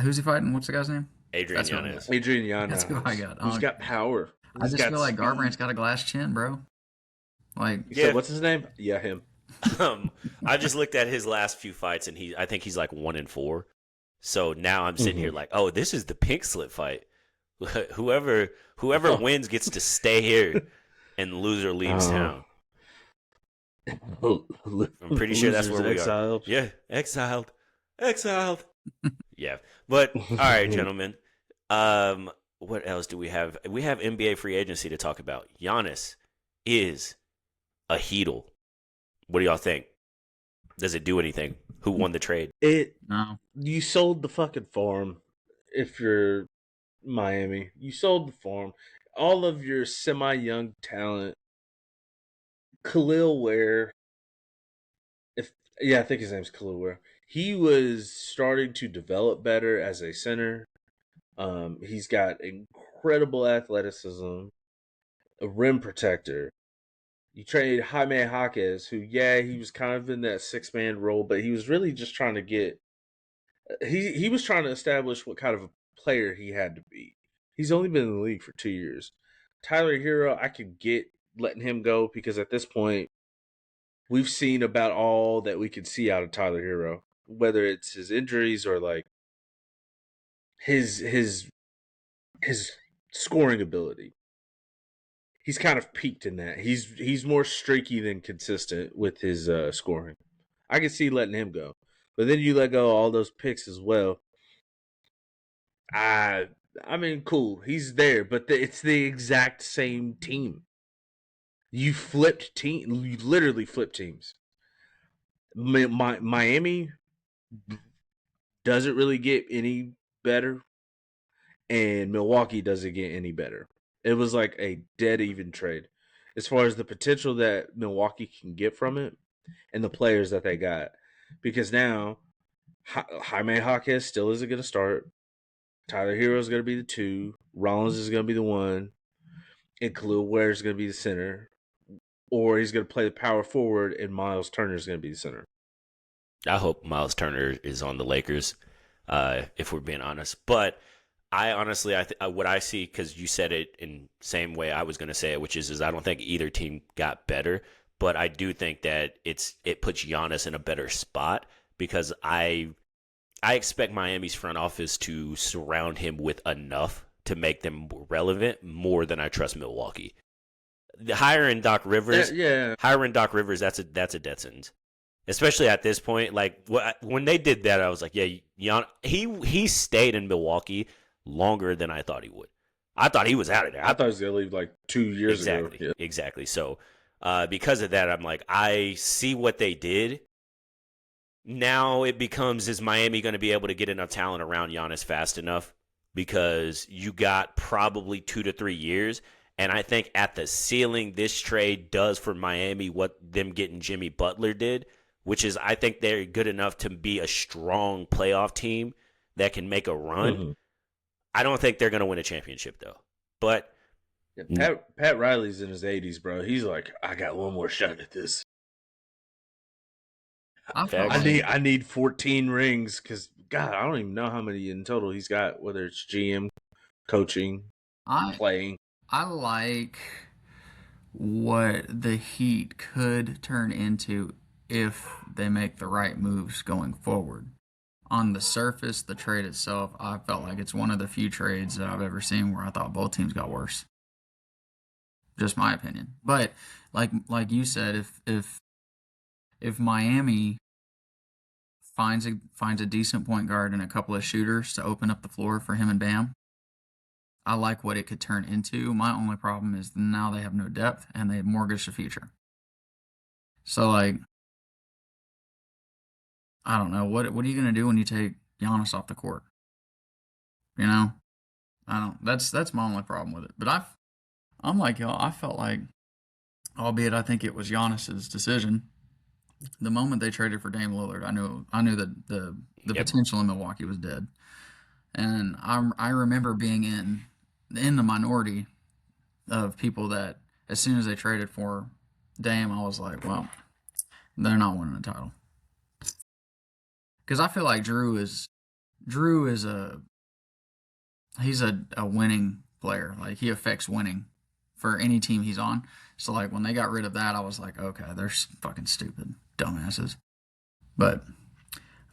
Who's he fighting? What's the guy's name? Adrian Yanez. Adrian Yanez. That's who I got. Who's got power? I just feel like Garbrandt's got a glass chin, bro. Like, so what's his name? Yeah, him. I just looked at his last few fights, and I think he's like 1-4. So now I'm sitting here like, oh, this is the pink slip fight. Whoever wins gets to stay here, and loser leaves town. I'm pretty sure that's where we exiled. are. Yeah, exiled. Yeah, but all right, gentlemen. What else do we have? We have NBA free agency to talk about. Giannis is a heedle. What do y'all think? Does it do anything? Who won the trade? No. You sold the fucking farm. If you're Miami, you sold the farm. All of your semi-young talent. Khalil Ware. I think his name's Khalil Ware. He was starting to develop better as a center. He's got incredible athleticism, a rim protector. You trade Jaime Jaquez, who, he was kind of in that 6-man role, but he was really just trying to get. He was trying to establish what kind of a player he had to be. He's only been in the league for 2 years. Tyler Hero, I could get letting him go because at this point, we've seen about all that we could see out of Tyler Hero, whether it's his injuries or like his scoring ability. He's kind of peaked in that. He's more streaky than consistent with his scoring. I can see letting him go, but then you let go of all those picks as well. I mean, cool. He's there, but it's the exact same team. You flipped team. You literally flipped teams. Miami doesn't really get any better, and Milwaukee doesn't get any better. It was like a dead even trade as far as the potential that Milwaukee can get from it and the players that they got. Because now Jaime Jaquez still isn't going to start. Tyler Hero is going to be the 2. Rollins is going to be the 1. And Khalil Ware is going to be the center. Or he's going to play the power forward and Miles Turner is going to be the center. I hope Miles Turner is on the Lakers, if we're being honest. But I honestly, what I see, because you said it in the same way I was going to say it, which is I don't think either team got better, but I do think that it puts Giannis in a better spot because I expect Miami's front office to surround him with enough to make them relevant more than I trust Milwaukee. Hiring Doc Rivers, that's a death sentence. Especially at this point, like when they did that, I was like, yeah, he stayed in Milwaukee longer than I thought he would. I thought he was out of there. I thought he was going to leave like 2 years ago. Yeah. Exactly. So because of that, I'm like, I see what they did. Now it becomes, is Miami going to be able to get enough talent around Giannis fast enough? Because you got probably 2 to 3 years. And I think at the ceiling, this trade does for Miami what them getting Jimmy Butler did, which is I think they're good enough to be a strong playoff team that can make a run. Mm-hmm. I don't think they're going to win a championship, though. But Pat Riley's in his 80s, bro. He's like, I got one more shot at this. I need 14 rings because, God, I don't even know how many in total he's got, whether it's GM, coaching, playing. I like what the Heat could turn into if they make the right moves going forward. On the surface, the trade itself, I felt like it's one of the few trades that I've ever seen where I thought both teams got worse. Just my opinion. But like you said, if Miami finds a decent point guard and a couple of shooters to open up the floor for him and Bam, I like what it could turn into. My only problem is now they have no depth and they mortgage the future. So, like, I don't know. What are you going to do when you take Giannis off the court? You know? That's my only problem with it. But I'm like y'all. I felt like, albeit I think it was Giannis's decision, the moment they traded for Dame Lillard, I knew that the potential in Milwaukee was dead. And I remember being in the minority of people that as soon as they traded for Dame, I was like, well, they're not winning a title. Because I feel like Drew is he's a winning player. Like, he affects winning for any team he's on. So, like, when they got rid of that, I was like, okay, they're fucking stupid dumbasses. But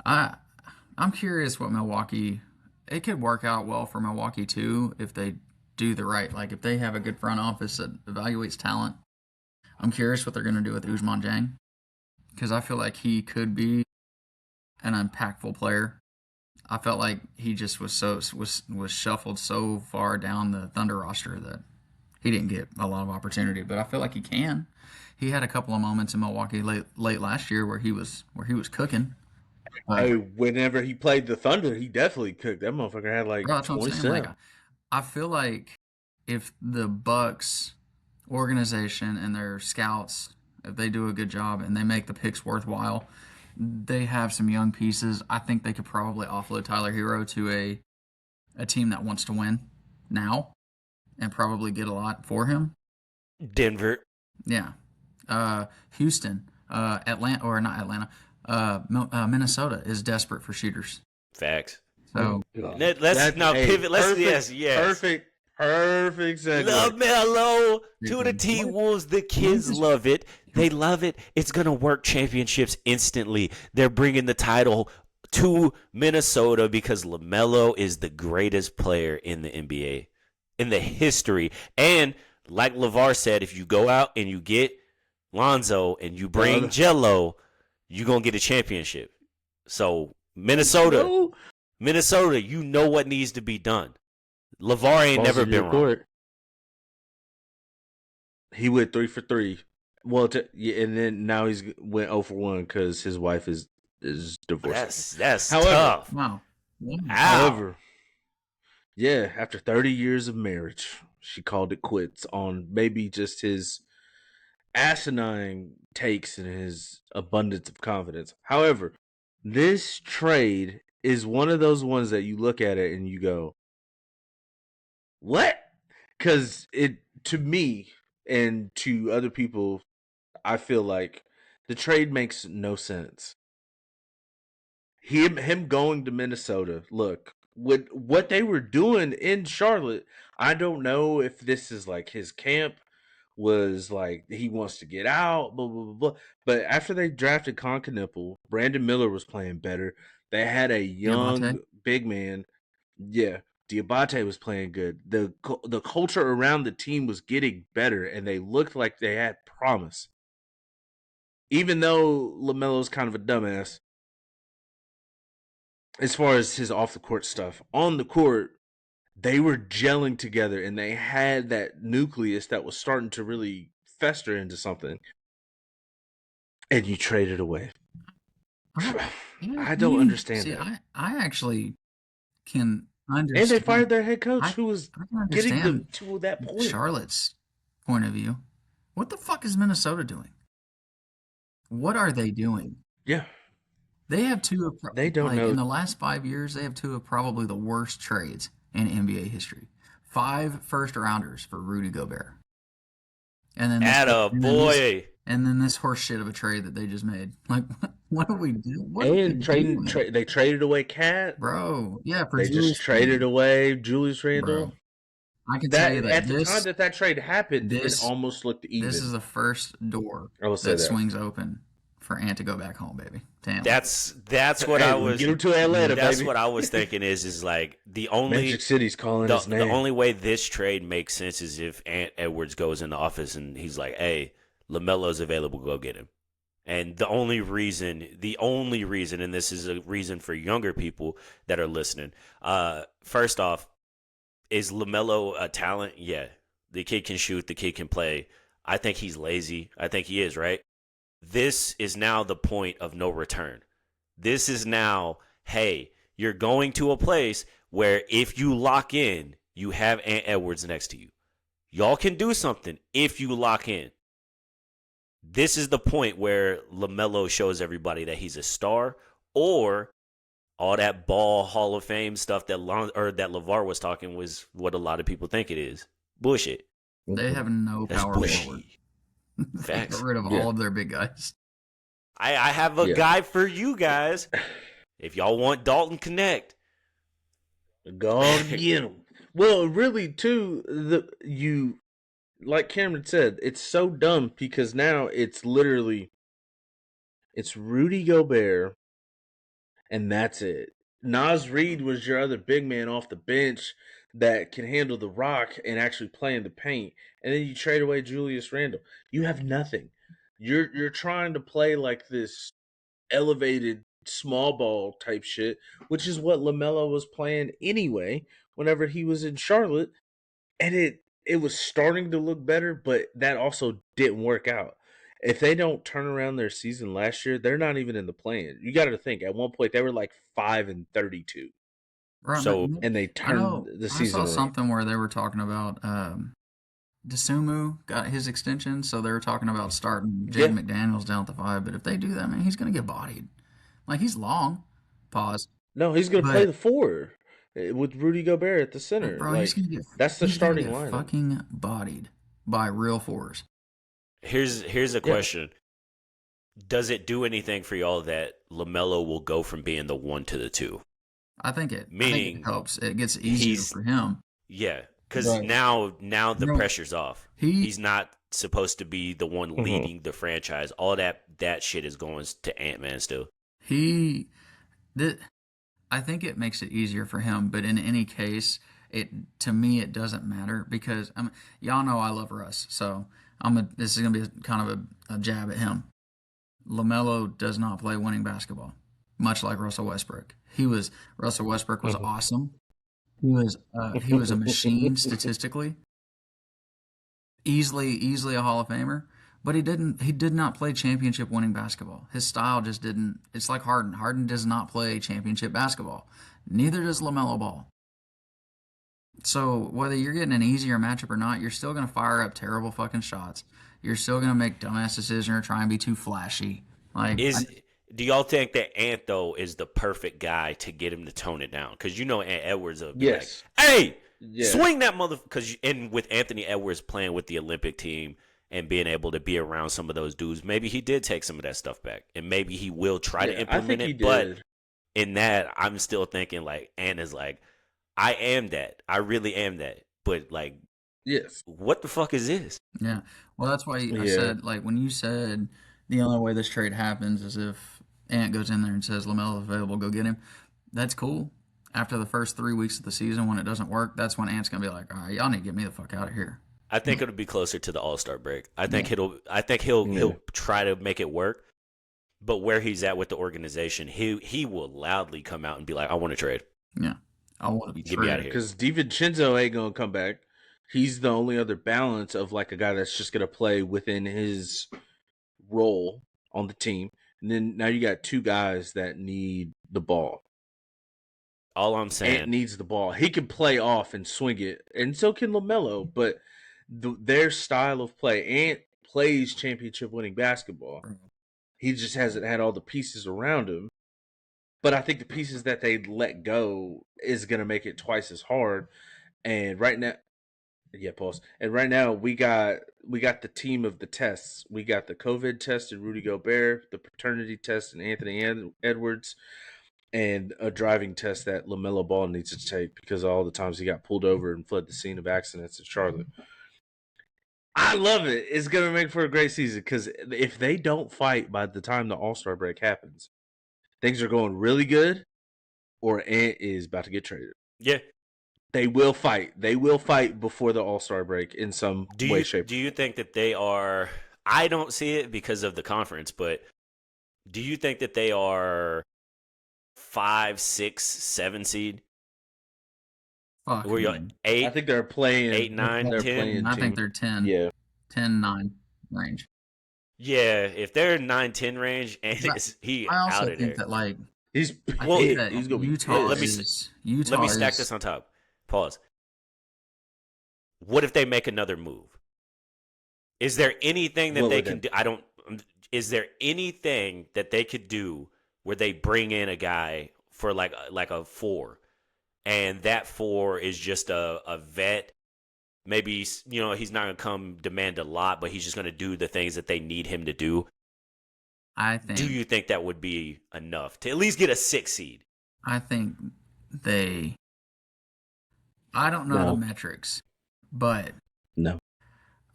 I'm curious what Milwaukee... It could work out well for Milwaukee, too, if they do the right... Like, if they have a good front office that evaluates talent. I'm curious what they're going to do with Ousmane Dieng. Because I feel like he could be an impactful player. I felt like he just was shuffled so far down the Thunder roster that he didn't get a lot of opportunity. But I feel like he can. He had a couple of moments in Milwaukee late last year where he was cooking. Whenever he played the Thunder, he definitely cooked. That motherfucker had like 27. Like, I feel like if the Bucks organization and their scouts, if they do a good job and they make the picks worthwhile, they have some young pieces. I think they could probably offload Tyler Hero to a team that wants to win now and probably get a lot for him. Denver. Yeah. Houston. Atlanta, or not Atlanta. Minnesota is desperate for shooters. Facts. So let's now pivot. Let's perfect Perfect segue. LaMelo to the T-Wolves. The kids love it. They love it. It's going to work championships instantly. They're bringing the title to Minnesota because LaMelo is the greatest player in the NBA, in the history. And like LeVar said, if you go out and you get Lonzo and you bring Jello, you're going to get a championship. So Minnesota, you know what needs to be done. LeVar ain't never been wrong. He went 3 for 3. Well, and then now he's went 0 for 1 because his wife is divorced. That's tough. Wow. However, yeah, after 30 years of marriage, she called it quits on maybe just his asinine takes and his abundance of confidence. However, this trade is one of those ones that you look at it and you go, what? Because to me and to other people, I feel like the trade makes no sense. Him going to Minnesota, look, with what they were doing in Charlotte, I don't know if this is like his camp was like he wants to get out, blah, blah, blah, blah. But after they drafted Concanipple, Brandon Miller was playing better. They had a young big man. Yeah, Diabate was playing good. The culture around the team was getting better, and they looked like they had promise. Even though LaMelo's kind of a dumbass as far as his off-the-court stuff. On the court, they were gelling together, and they had that nucleus that was starting to really fester into something. And you traded away. I don't understand that. I actually can understand. And they fired their head coach, who was getting them to that point. Charlotte's point of view. What the fuck is Minnesota doing? What are they doing? Yeah. They have they don't know. In the last 5 years, they have two of probably the worst trades in NBA history. 5 first-rounders for Rudy Gobert. And then and then this horse shit of a trade that they just made. Like, what do we do? They traded away Cat. Bro, yeah. They just traded away Julius Randle. Bro, I can tell you that at the time that trade happened, it almost looked even. This is the first door that swings open for Ant to go back home, baby. Damn. That's what I was. Get him to Atlanta, That's baby. what I was thinking. Is like the only Magic City's calling his name. The only way this trade makes sense is if Ant Edwards goes in the office and he's like, "Hey, LaMelo's available. Go get him." And the only reason, and this is a reason for younger people that are listening. First off, is LaMelo a talent? Yeah, the kid can shoot. The kid can play. I think he's lazy. I think he is, right? This is now the point of no return. This is now, hey, you're going to a place where if you lock in, you have Ant Edwards next to you. Y'all can do something if you lock in. This is the point where LaMelo shows everybody that he's a star, or all that ball Hall of Fame stuff that LeVar was talking was what a lot of people think it is. Bullshit. They have no power forward. Facts. Get rid of all of their big guys. I have a guy for you guys. If y'all want Dalton Connect, go get him. Well, really, too, like Cameron said, it's so dumb because now it's literally Rudy Gobert, and that's it. Naz Reid was your other big man off the bench that can handle the rock and actually play in the paint, and then you trade away Julius Randle. You have nothing. You're trying to play like this elevated small ball type shit, which is what LaMelo was playing anyway whenever he was in Charlotte, and it was starting to look better, but that also didn't work out. If they don't turn around their season last year, they're not even in the play-in. You got to think, at one point they were like 5-32. Right, and they turned the season. I saw something where they were talking about Dosunmu got his extension, so they were talking about starting Jaden McDaniels down at the 5. But if they do that, man, he's going to get bodied. Like, he's long. Pause. No, he's going to play the 4 with Rudy Gobert at the center. Bro, like, he's going to get that's the starting line. Fucking bodied by real 4s. Here's a question. Does it do anything for y'all that LaMelo will go from being the 1 to the 2? I think it helps. It gets easier for him. Yeah. because now the pressure's off. He's not supposed to be the one leading the franchise. All that shit is going to Ant-Man still. I think it makes it easier for him, but in any case, to me it doesn't matter because y'all know I love Russ, so this is gonna be kind of a jab at him. LaMelo does not play winning basketball, much like Russell Westbrook. Russell Westbrook was awesome. He was a machine statistically, easily a Hall of Famer. But he did not play championship winning basketball. His style just didn't. It's like Harden. Harden does not play championship basketball. Neither does LaMelo Ball. So whether you're getting an easier matchup or not, you're still going to fire up terrible fucking shots. You're still going to make dumbass decisions or try and be too flashy. Do y'all think that Ant, though, is the perfect guy to get him to tone it down? Because you know Ant Edwards will be like, hey, swing that motherfucker. And with Anthony Edwards playing with the Olympic team and being able to be around some of those dudes, maybe he did take some of that stuff back. And maybe he will try to implement it. But in that, I'm still thinking, like, Ant is like, I am that. I really am that. But, like, what the fuck is this? Yeah. Well, that's why I said, like, when you said the only way this trade happens is if Ant goes in there and says, LaMelo's available, go get him. That's cool. After the first 3 weeks of the season, when it doesn't work, that's when Ant's going to be like, all right, y'all need to get me the fuck out of here. I think it'll be closer to the All-Star break. I think he'll try to make it work. But where he's at with the organization, he will loudly come out and be like, I want to trade. Yeah. I want to be Get me out of here. Because DiVincenzo ain't going to come back. He's the only other balance of like a guy that's just going to play within his role on the team. And then now you got two guys that need the ball. All I'm saying, Ant needs the ball. He can play off and swing it, and so can LaMelo. But their style of play, Ant plays championship winning basketball. He just hasn't had all the pieces around him. But I think the pieces that they let go is going to make it twice as hard. And right now, pause. And right now we got the team of the tests. We got the COVID test in Rudy Gobert, the paternity test in Anthony Edwards, and a driving test that LaMelo Ball needs to take because of all the times he got pulled over and fled the scene of accidents in Charlotte. I love it. It's going to make for a great season because if they don't fight by the time the All-Star break happens, things are going really good or Ant is about to get traded. Yeah. They will fight. They will fight before the All-Star break in some way, shape. Do you think that they are – I don't see it because of the conference, but do you think that they are 5, 6, 7 seed? Were you 8? I think they're playing 8, 9, 10. I think they're 10. Yeah. 10, 9 range. Yeah, if they're 9, 10 range, and he I also out of think there. that like he's gonna be Utah. Let me stack this on top. Pause. What if they make another move? Is there anything that they can do? Is there anything that they could do where they bring in a guy for like a 4, and that 4 is just a vet? Maybe he's not gonna come demand a lot, but he's just gonna do the things that they need him to do. Do you think that would be enough to at least get a 6 seed? I think I don't know the metrics, but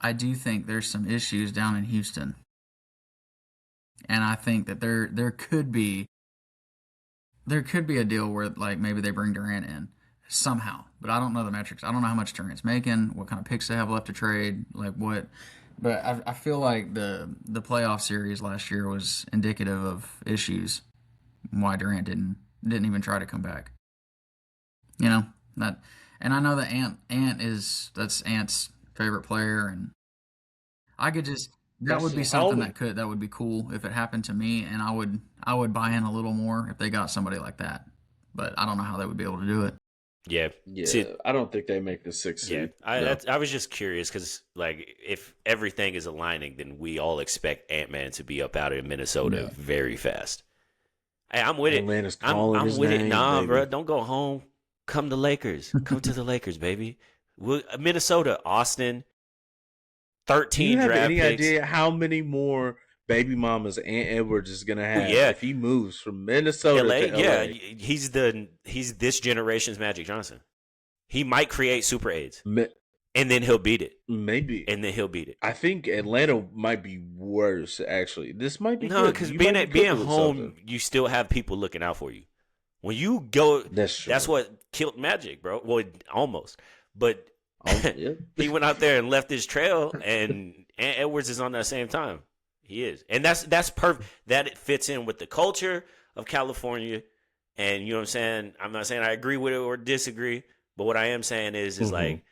I do think there's some issues down in Houston. And I think that there could be a deal where like maybe they bring Durant in somehow, but I don't know the metrics. I don't know how much Durant's making, what kind of picks they have left to trade, like what. But I feel like the playoff series last year was indicative of issues. Why Durant didn't even try to come back. That, and I know that that's Ant's favorite player, and I could just that would be something that would be cool if it happened to me, and I would buy in a little more if they got somebody like that. But I don't know how they would be able to do it. Yeah. See, I don't think they make the 6 seed. Yeah, I was just curious because, like, if everything is aligning, then we all expect Ant-Man to be up out of Minnesota very fast. Hey, I'm with Atlanta's it. I'm with it. Nah, baby. Bro, don't go home. Come to Lakers. Come to the Lakers, baby. Minnesota, Austin, 13 draft picks. Do you have any idea how many more baby mamas Ant Edwards is gonna have if he moves from Minnesota to LA? Yeah, he's this generation's Magic Johnson. He might create super AIDS, Ma- and then he'll beat it. Maybe. And then he'll beat it. I think Atlanta might be worse, actually. This might be No, good. because You being might be being cooking with home, something. you still have people looking out for you. When you go, That's true. that's what killed Magic, bro. Well, almost. But Yep. he went out there and left his trail, and Edwards is on that same time. He is. And that's perfect. That it fits in with the culture of California. And you know what I'm saying? I'm not saying I agree with it or disagree, but what I am saying is like,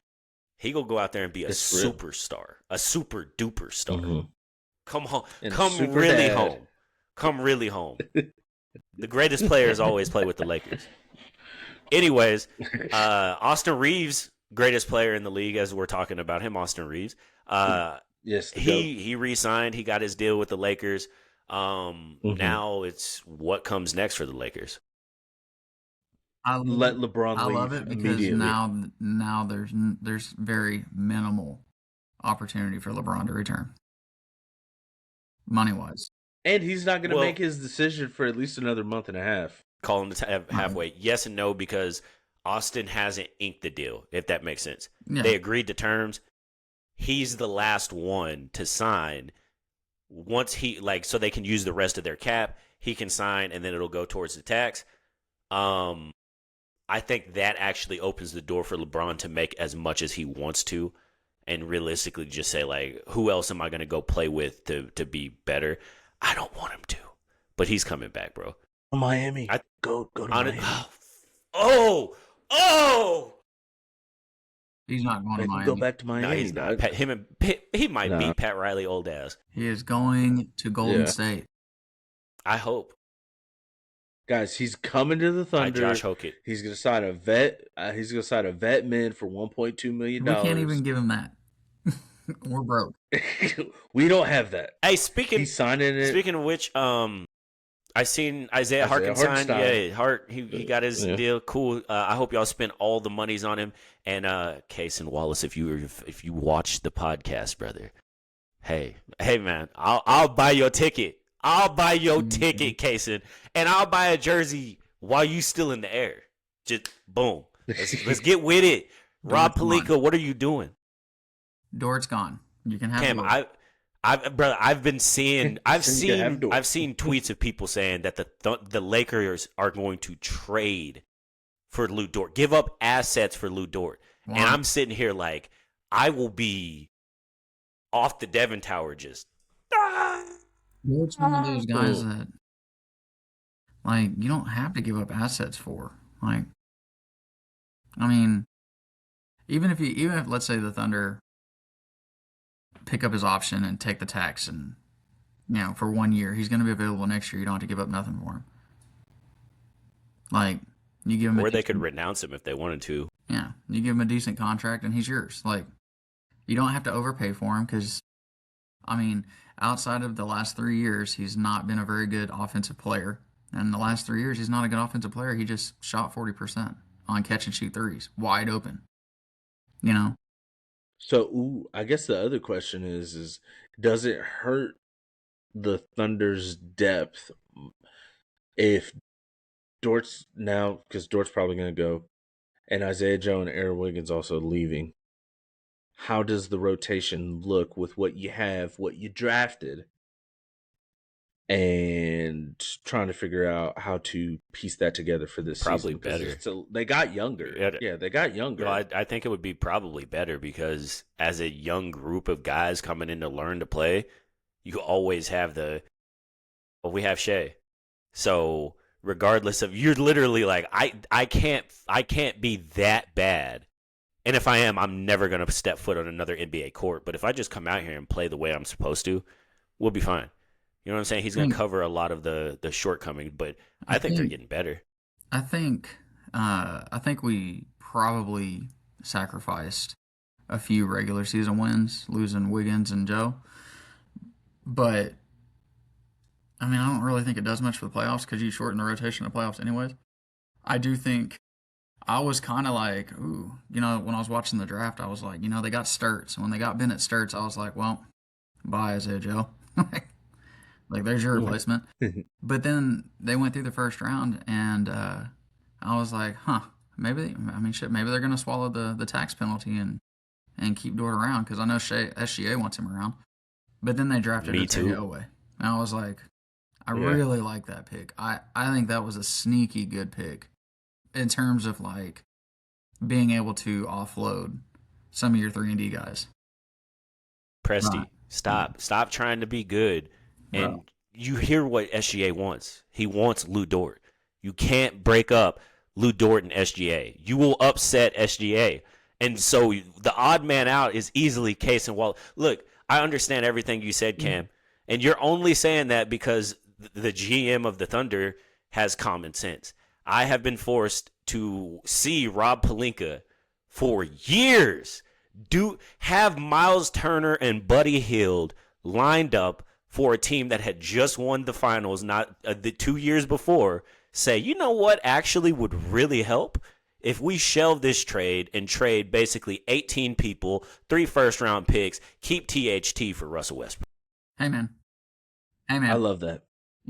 he gonna go out there and be a superstar, a super duper star. Come home, and come really dad. Home, come really home. The greatest players always play with the Lakers. Anyways, Austin Reeves, greatest player in the league, as we're talking about him, Austin Reeves. Yes, he re-signed. He got his deal with the Lakers. Now it's what comes next for the Lakers. Let LeBron leave. I love it because now there's very minimal opportunity for LeBron to return, money wise. And he's not going to make his decision for at least another month and a half. Call him to halfway. Yes and no, because Austin hasn't inked the deal, if that makes sense. Yeah. They agreed to terms. He's the last one to sign. Once he so they can use the rest of their cap, he can sign, and then it'll go towards the tax. I think that actually opens the door for LeBron to make as much as he wants to, and realistically just say, like, who else am I going to go play with to be better? I don't want him to, but he's coming back, bro. Miami. Go to Miami. Oh! He's not going to Miami. Go back to Miami. No, he's not. He might beat Pat Riley old ass. He is going to Golden State. I hope. Guys, he's coming to the Thunder. Josh Hokett. He's going to sign a vet. He's going to sign a vet min for $1.2 million. We can't even give him that. We're broke. We don't have that. Hey, he's signing it. Speaking of which, I seen Isaiah Harkins sign. Yeah, he got his deal. Cool. I hope y'all spent all the monies on him. And Case and Wallace, if you watch the podcast, brother, hey man, I'll buy your ticket. I'll buy your ticket, Kaysen, and I'll buy a jersey while you still in the air. Just boom. Let's get with it. Rob Pelinka, what are you doing? Dort's gone. You can have Cam, I've seen tweets of people saying that the Lakers are going to trade for Lou Dort, give up assets for Lou Dort. Wow. And I'm sitting here like, I will be off the Devon Tower just. Dort's one of those guys that, like, you don't have to give up assets for. Like, I mean, even if let's say the Thunder pick up his option and take the tax, and for 1 year he's going to be available next year. You don't have to give up nothing for him. Like, you give him, or they could renounce him if they wanted to. Yeah, you give him a decent contract and he's yours. Like, you don't have to overpay for him because, I mean, outside of the last 3 years, he's not been a very good offensive player. And the last 3 years, he's not a good offensive player. He just shot 40% on catch and shoot threes, wide open. So, I guess the other question is does it hurt the Thunder's depth if Dort's now, because Dort's probably going to go, and Isaiah Joe and Aaron Wiggins also leaving? How does the rotation look with what you have, what you drafted, and trying to figure out how to piece that together for this probably season? Better. So they got younger. Yeah, they got younger. No, I think it would be probably better because as a young group of guys coming in to learn to play, you always have we have Shea. So regardless of, you're literally like, I can't be that bad. And if I am, I'm never going to step foot on another NBA court. But if I just come out here and play the way I'm supposed to, we'll be fine. You know what I'm saying? He's going to cover a lot of the shortcomings, but I think they're getting better. I think we probably sacrificed a few regular season wins, losing Wiggins and Joe. But, I mean, I don't really think it does much for the playoffs because you shorten the rotation of playoffs anyways. I do think I was kind of like, ooh, when I was watching the draft, I was like, they got Sturts. And when they got Bennett Sturts, I was like, well, bye, Isaiah Joe. Like, there's your replacement. But then they went through the first round, and I was like, maybe maybe they're gonna swallow the tax penalty and keep Dort around because I know SGA wants him around. But then they drafted Me too. Owe. And I was like, I Yeah. really like that pick. I think that was a sneaky good pick in terms of like being able to offload some of your 3-and-D guys. Presty, Right. stop trying to be good. Bro. And you hear what SGA wants. He wants Lou Dort. You can't break up Lou Dort and SGA. You will upset SGA. And so the odd man out is easily Case and Wall. Look, I understand everything you said, Cam. And you're only saying that because the GM of the Thunder has common sense. I have been forced to see Rob Pelinka for years have Miles Turner and Buddy Hield lined up for a team that had just won the finals not the 2 years before, say, you know what actually would really help? If we shelve this trade and trade basically 18 people, 3 first-round picks, keep THT for Russell Westbrook. Hey man. I love that.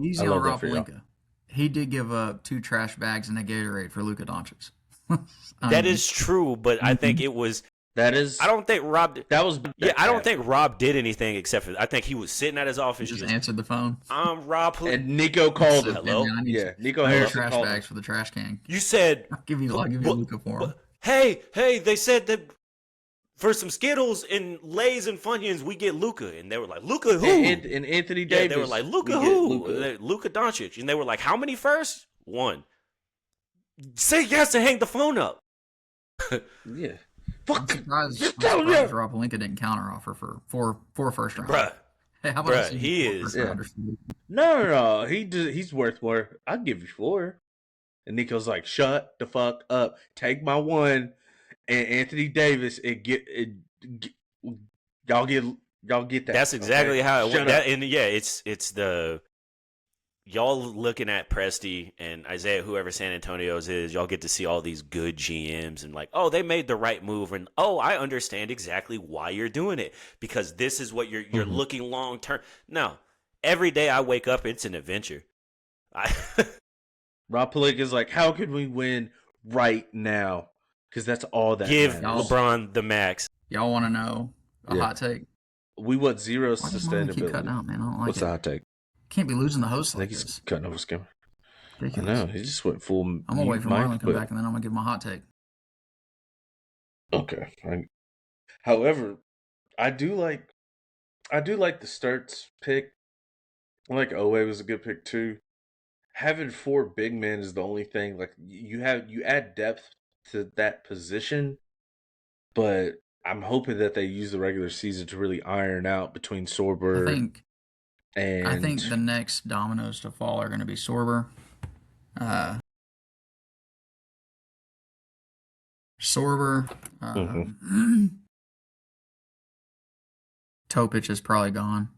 Easy I on love that Rob for y'all. Pelinka. He did give up 2 trash bags and a Gatorade for Luka Doncic. That is true, but I think it was. That is. I don't think Rob. That was. Yeah, I don't think Rob did anything except for. I think he was sitting at his office. Just answered the phone. I'm Rob. And Nico called him. Hello? Man, I need Yeah, Nico I need Harrison trash called bags him. for the trash can. You said. I'll give you Luka for him. Hey, they said that for some Skittles and Lays and Funyuns, we get Luka, and they were like, Luka who? And Anthony Davis. Yeah, they were like, Luka we get who? Luka Doncic, and they were like, how many first? 1. Say yes and hang the phone up. Yeah. I'm surprised Rob Pelinka didn't counteroffer for first round. Bruh. Hey, how about He is. Yeah. No. He's worth more. I'll give you 4. And Nico's like, shut the fuck up. Take my 1 and Anthony Davis and y'all get that. That's exactly how it went. Shut up. And yeah, it's the y'all looking at Presti and Isaiah, whoever San Antonio's is, y'all get to see all these good GMs and like, oh, they made the right move, and oh, I understand exactly why you're doing it because this is what you're looking long term. No, every day I wake up, it's an adventure. Rob Pelinka's like, how can we win right now? Because that's all that give matters. LeBron the max. Y'all want to know a hot take? We want 0 Why does Marlon keep sustainability. cutting out, man? I don't like What's it. the hot take? Can't be losing the host I like think he's this. cutting over scammer. I Ridiculous. know. He just went full. I'm gonna wait for Marlon to come back and then I'm gonna give him a hot take. Okay. However, I do like the Sturts pick. I like Owe was a good pick too. Having 4 big men is the only thing. Like you add depth to that position, but I'm hoping that they use the regular season to really iron out between Sorber. I think the next dominoes to fall are going to be Sorber. Topic is probably gone.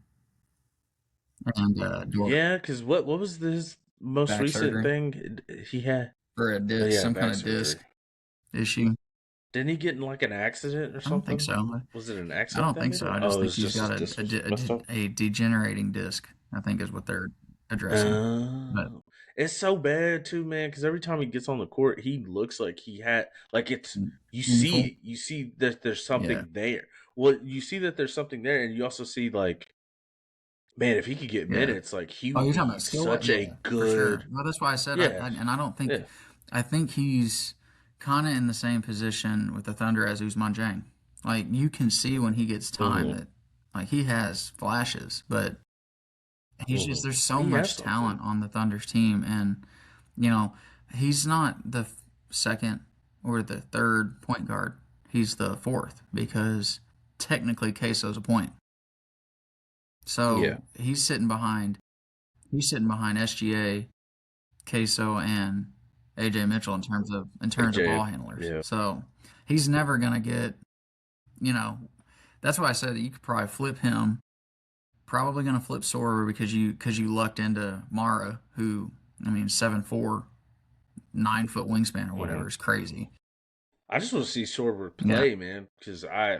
And Dort. Yeah, because what was his most Back recent surgery. thing he had? For a disc, some kind of disc issue. Didn't he get in like an accident or something? I don't think so. Was it an I accident? don't think so. I just think he's got a a degenerating disc, I think is what they're addressing. But it's so bad too, man, because every time he gets on the court, he looks like he had like it's you see that there's something there. Well, you see that there's something there, and you also see like, man, if he could get minutes, like he would be such a good. Sure. Well, that's why I said, and I don't think. Yeah. I think he's kind of in the same position with the Thunder as Ousmane Dieng. Like you can see when he gets time that like he has flashes, but he's just there's so much talent on the Thunder's team, and you know he's not the second or the third point guard. He's the 4th because technically Queso's a point. So he's sitting behind SGA, Queso, and AJ Mitchell in terms of ball handlers. Yeah. So he's never gonna get, that's why I said that you could probably flip him. Probably gonna flip Sorber because you lucked into Mara, who 7'4", 9 foot wingspan or whatever is crazy. I just want to see Sorber play, man, because I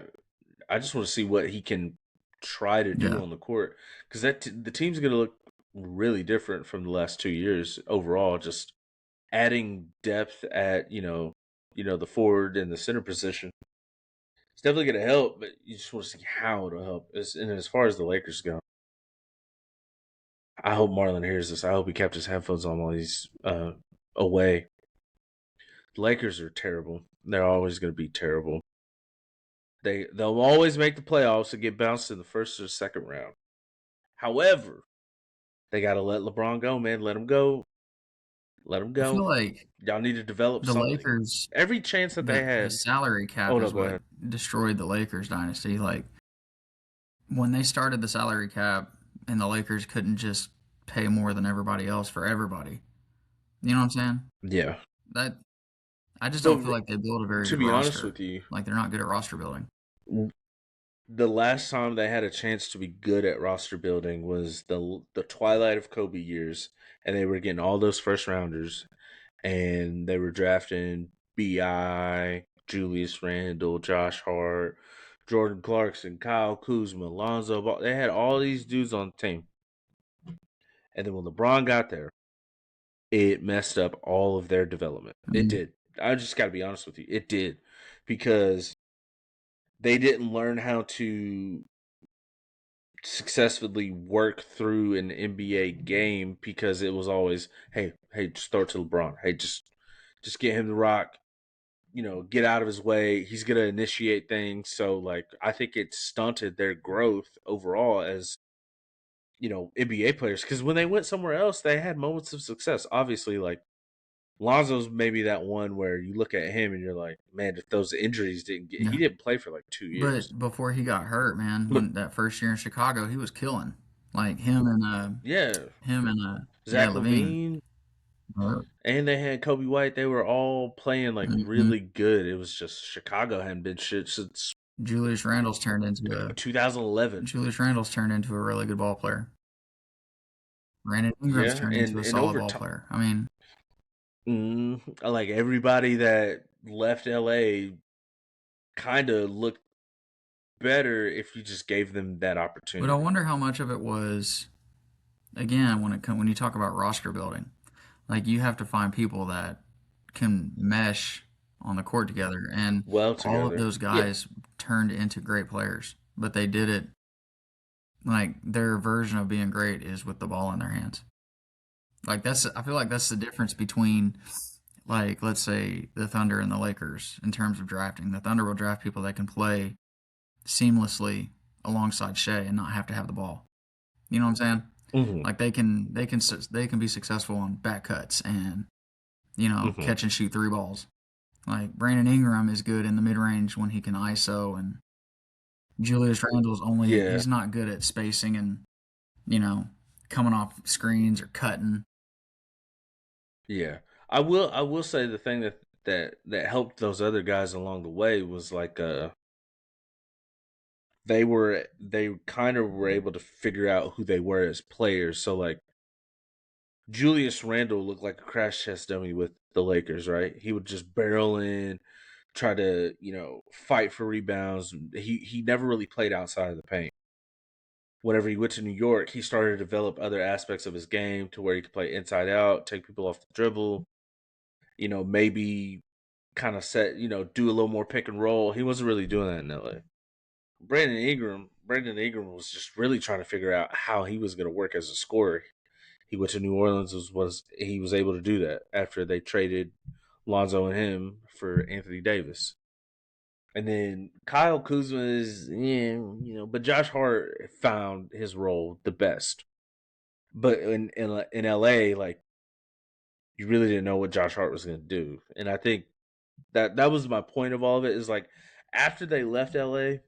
just want to see what he can try to do on the court, because the team's going to look really different from the last 2 years overall. Just adding depth at the forward and the center position. It's definitely going to help, but you just want to see how it'll help. And as far as the Lakers go, I hope Marlon hears this. I hope he kept his headphones on while he's away. The Lakers are terrible. They're always going to be terrible. They'll always make the playoffs and get bounced in the first or second round. However, they got to let LeBron go, man. Let him go. Let him I go. feel like Y'all need to develop the something. Lakers, Every chance that they the had. salary cap Oh, no, is go what ahead. destroyed the Lakers dynasty. Like, when they started the salary cap and the Lakers couldn't just pay more than everybody else for everybody. You know what I'm saying? Yeah. I just don't feel like they build a very To good be roster. honest with you, Like, they're not good at roster building. the last time they had a chance to be good at roster building was the twilight of Kobe years, and they were getting all those first rounders, and they were drafting Bi, Julius Randle, Josh Hart, Jordan Clarkson, Kyle Kuzma, Lonzo Ball. They had all these dudes on the team, and then when LeBron got there, it messed up all of their development. It did. I just got to be honest with you. It did, because they didn't learn how to successfully work through an NBA game, because it was always, hey, just throw it to LeBron. Hey, just get him to rock. Get out of his way. He's gonna initiate things. So, like, I think it stunted their growth overall as NBA players. Because when they went somewhere else, they had moments of success. Obviously, like Lonzo's maybe that one where you look at him and you're like, man, if those injuries didn't get, he didn't play for like 2 years. But before he got hurt, man, when that first year in Chicago, he was killing. Like him and Zach LaVine. LaVine, and they had Kobe White. They were all playing like really good. It was just Chicago hadn't been shit since Julius Randle's turned into 2011. Julius Randle's turned into a really good ball player. Brandon Ingram's turned into a solid ball player. I mean, like everybody that left LA kind of looked better if you just gave them that opportunity. But I wonder how much of it was, again, when you talk about roster building, like you have to find people that can mesh on the court together, and all of those guys turned into great players. But they did it, like, their version of being great is with the ball in their hands. Like, I feel like that's the difference between, like, let's say the Thunder and the Lakers in terms of drafting. The Thunder will draft people that can play seamlessly alongside Shea and not have to have the ball. You know what I'm saying? Mm-hmm. Like, they can be successful on back cuts and catch and shoot three balls. Like, Brandon Ingram is good in the mid range when he can ISO, and Julius Randle's he's not good at spacing and coming off screens or cutting. Yeah, I will say the thing that helped those other guys along the way was like they kind of were able to figure out who they were as players. So like Julius Randle looked like a crash test dummy with the Lakers, right? He would just barrel in, try to fight for rebounds. He never really played outside of the paint. Whenever he went to New York, he started to develop other aspects of his game to where he could play inside out, take people off the dribble, maybe kind of set, do a little more pick and roll. He wasn't really doing that in LA. Brandon Ingram was just really trying to figure out how he was going to work as a scorer. He went to New Orleans, he was able to do that after they traded Lonzo and him for Anthony Davis. And then Kyle Kuzma is, but Josh Hart found his role the best. But in LA, like, you really didn't know what Josh Hart was going to do. And I think that was my point of all of it, is like after they left LA,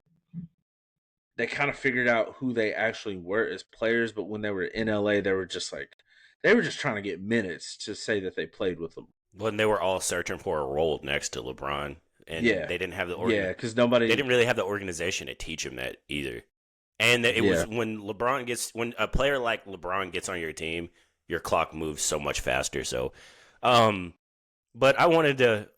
they kind of figured out who they actually were as players. But when they were in LA, they were just trying to get minutes to say that they played with them. When they were all searching for a role next to LeBron. And they didn't have because they didn't really have the organization to teach him that either. And it was when a player like LeBron gets on your team, your clock moves so much faster. So, but I wanted to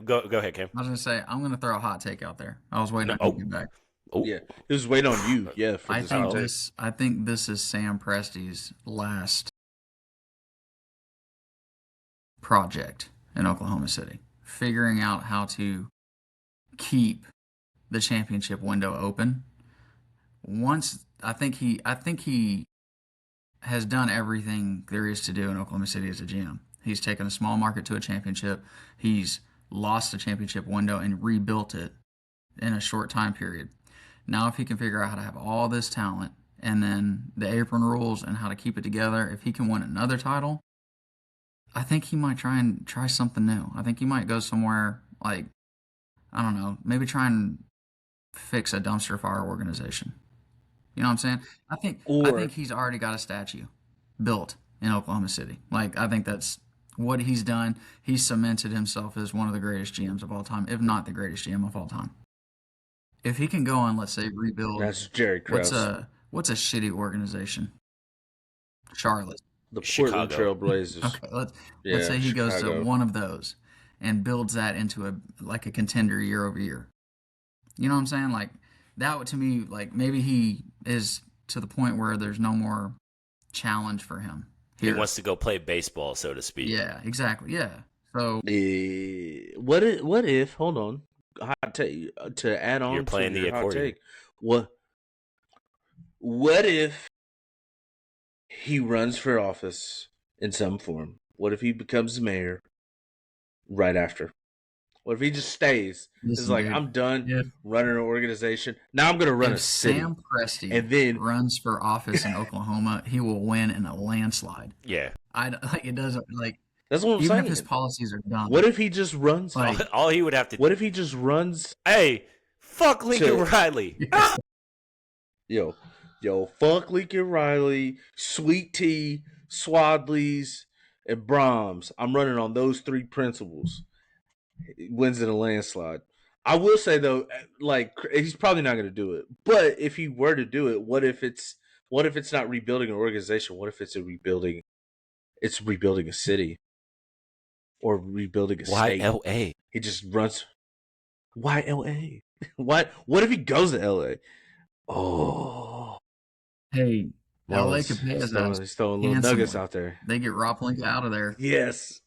go ahead, Cam. I was gonna say I'm gonna throw a hot take out there. I was waiting on you to get back. Oh yeah, he was waiting on you. Yeah, for I think this is Sam Presti's last project in Oklahoma City. figuring out how to keep the championship window open. Once I think he has done everything there is to do in Oklahoma City as a GM. He's taken a small market to a championship. He's lost the championship window and rebuilt it in a short time period. Now, if he can figure out how to have all this talent and then the apron rules and how to keep it together, if he can win another title, I think he might try something new. I think he might go somewhere like, I don't know, maybe try and fix a dumpster fire organization. You know what I'm saying? I think he's already got a statue built in Oklahoma City. Like, I think that's what he's done. He's cemented himself as one of the greatest GMs of all time, if not the greatest GM of all time. If he can go and, let's say, rebuild. That's Jerry Krause. What's a shitty organization? Charlotte. The Chicago. Portland Trailblazers. Okay, let's say he goes to one of those and builds that into a contender year over year. You know what I'm saying? Like, that to me, like, maybe he is to the point where there's no more challenge for him. He wants to go play baseball, so to speak. Yeah, exactly. Yeah. So what if hold on, hot take to add on. You're playing to the your hot accordion. take. What if he runs for office in some form? What if he becomes mayor right after? What if he just stays? It's like, dude, I'm done running an organization. Now I'm going to run a city. Sam Presti and then runs for office in Oklahoma, he will win in a landslide. Yeah. It doesn't, like, that's what I'm even saying. if his policies are dumb. What if he just runs? Like, all he would have to. What if he just runs? Hey, fuck Lincoln Riley. Yo, fuck Lincoln Riley, Sweet Tea, Swadleys, and Brahms. I'm running on those three principles. He wins in a landslide. I will say though, like, he's probably not going to do it. But if he were to do it, what if it's not rebuilding an organization? What if it's rebuilding a city or rebuilding a state? Why LA? He just runs. Why LA? What if he goes to LA? Oh, hey, no, LA could pay us out. He's throwing little nuggets out there. They get Rob Pelinka out of there. Yes.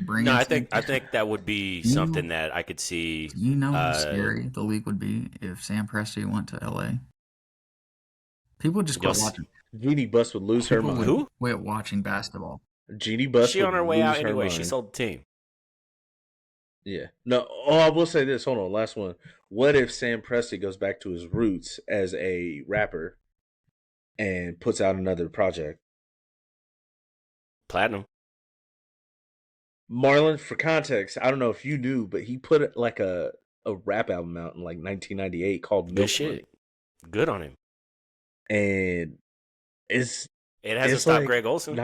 I think that would be something that I could see. You know how scary the league would be if Sam Presti went to LA. People would just quit watching. Jeannie Buss would lose her mind. Who? Quit watching basketball. Jeannie Buss. She on her way out anyway. Mind. She sold the team. Yeah. No. Oh, I will say this. Hold on. Last one. What if Sam Presti goes back to his roots as a rapper and puts out another project? Platinum. Marlon, for context, I don't know if you knew, but he put like a rap album out in like 1998 called Good shit. Good on him. And it hasn't stopped Greg Olson.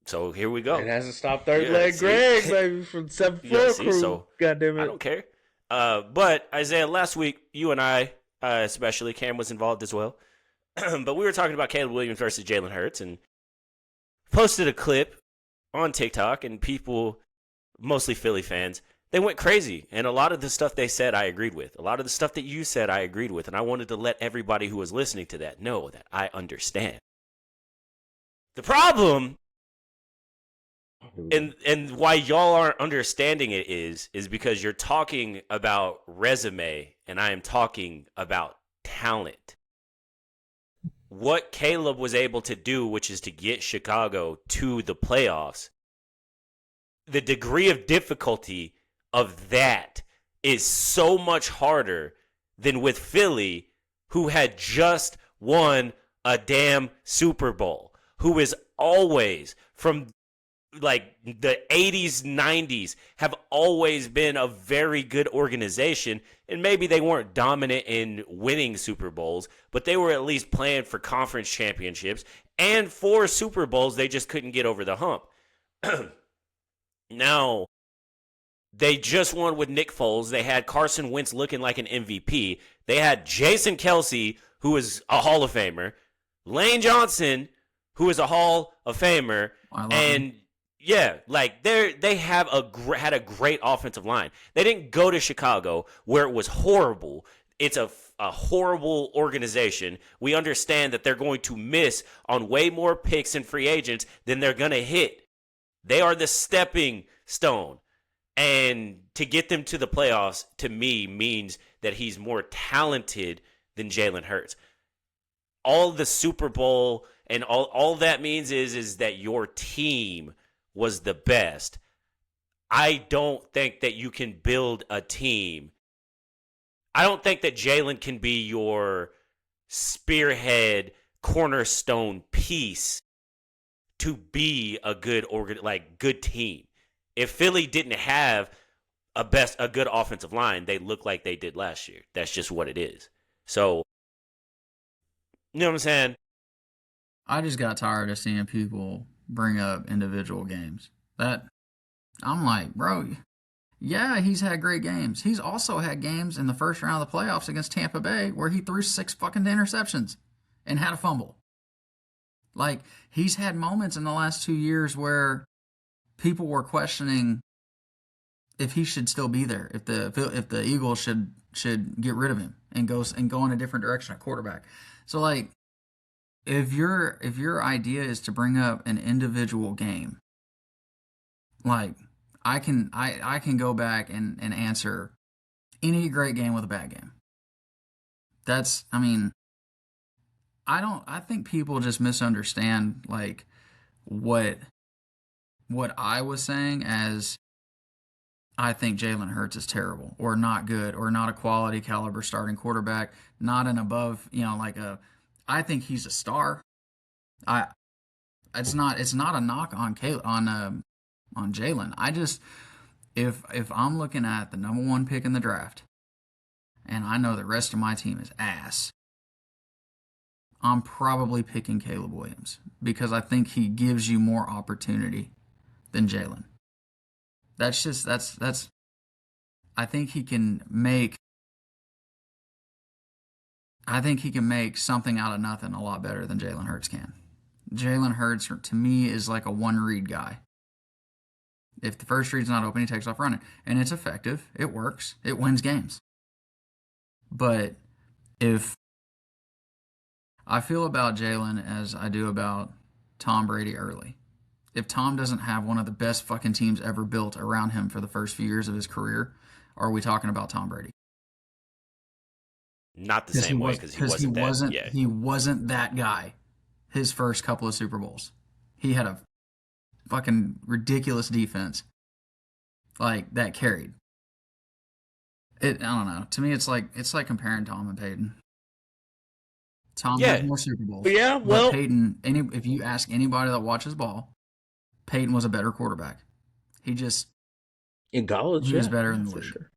So here we go. It hasn't stopped third leg Greg, baby, from 7th floor crew. So, God damn it. I don't care. But Isaiah, last week, you and I, especially, Cam was involved as well. But we were talking about Caleb Williams versus Jalen Hurts and posted a clip on TikTok, and people, mostly Philly fans, they went crazy. And a lot of the stuff they said, I agreed with. A lot of the stuff that you said, I agreed with. And I wanted to let everybody who was listening to that know that I understand. The problem, and why y'all aren't understanding it is because you're talking about resume, and I am talking about talent. What Caleb was able to do, which is to get Chicago to the playoffs, the degree of difficulty of that is so much harder than with Philly, who had just won a damn Super Bowl, who is always, from like the 80s, 90s, have always been a very good organization. And maybe they weren't dominant in winning Super Bowls, but they were at least playing for conference championships. And 4 Super Bowls, they just couldn't get over the hump. Now, they just won with Nick Foles. They had Carson Wentz looking like an MVP. They had Jason Kelsey, who is a Hall of Famer. Lane Johnson, who is a Hall of Famer. And yeah, like they have had a great offensive line. They didn't go to Chicago where it was horrible. It's a horrible organization. We understand that they're going to miss on way more picks and free agents than they're going to hit. They are the stepping stone. And to get them to the playoffs, to me, means that he's more talented than Jalen Hurts. All the Super Bowl and all that means is that your team was the best. I don't think that you can build a team. I don't think that Jalen can be your spearhead cornerstone piece to be a good team. If Philly didn't have a good offensive line, they look like they did last year. That's just what it is. So, you know what I'm saying? I just got tired of seeing people bring up individual games. That I'm like, bro, yeah, he's had great games. He's also had games in the first round of the playoffs against Tampa Bay where he threw 6 fucking interceptions and had a fumble. Like, he's had moments in the last 2 years where people were questioning if he should still be there, if the Eagles should get rid of him and go in a different direction at quarterback. So like, if your idea is to bring up an individual game, like I can go back and answer any great game with a bad game. I think people just misunderstand like what I was saying as I think Jalen Hurts is terrible or not good or not a quality caliber starting quarterback, not an above, I think he's a star. I it's not a knock on on Jalen. I just if I'm looking at the number 1 pick in the draft and I know the rest of my team is ass, I'm probably picking Caleb Williams because I think he gives you more opportunity than Jalen. That's I think he can make something out of nothing a lot better than Jalen Hurts can. Jalen Hurts, to me, is like a one-read guy. If the first read's not open, he takes off running. And it's effective. It works. It wins games. But if I feel about Jalen as I do about Tom Brady early, if Tom doesn't have one of the best fucking teams ever built around him for the first few years of his career, are we talking about Tom Brady? Not the same way because he wasn't that guy his first couple of Super Bowls. He had a fucking ridiculous defense like that carried it. I don't know. To me, it's like comparing Tom and Peyton. Tom had more Super Bowls. Yeah, well, but Peyton. If you ask anybody that watches ball, Peyton was a better quarterback. He just in college he was better in the league. Sure.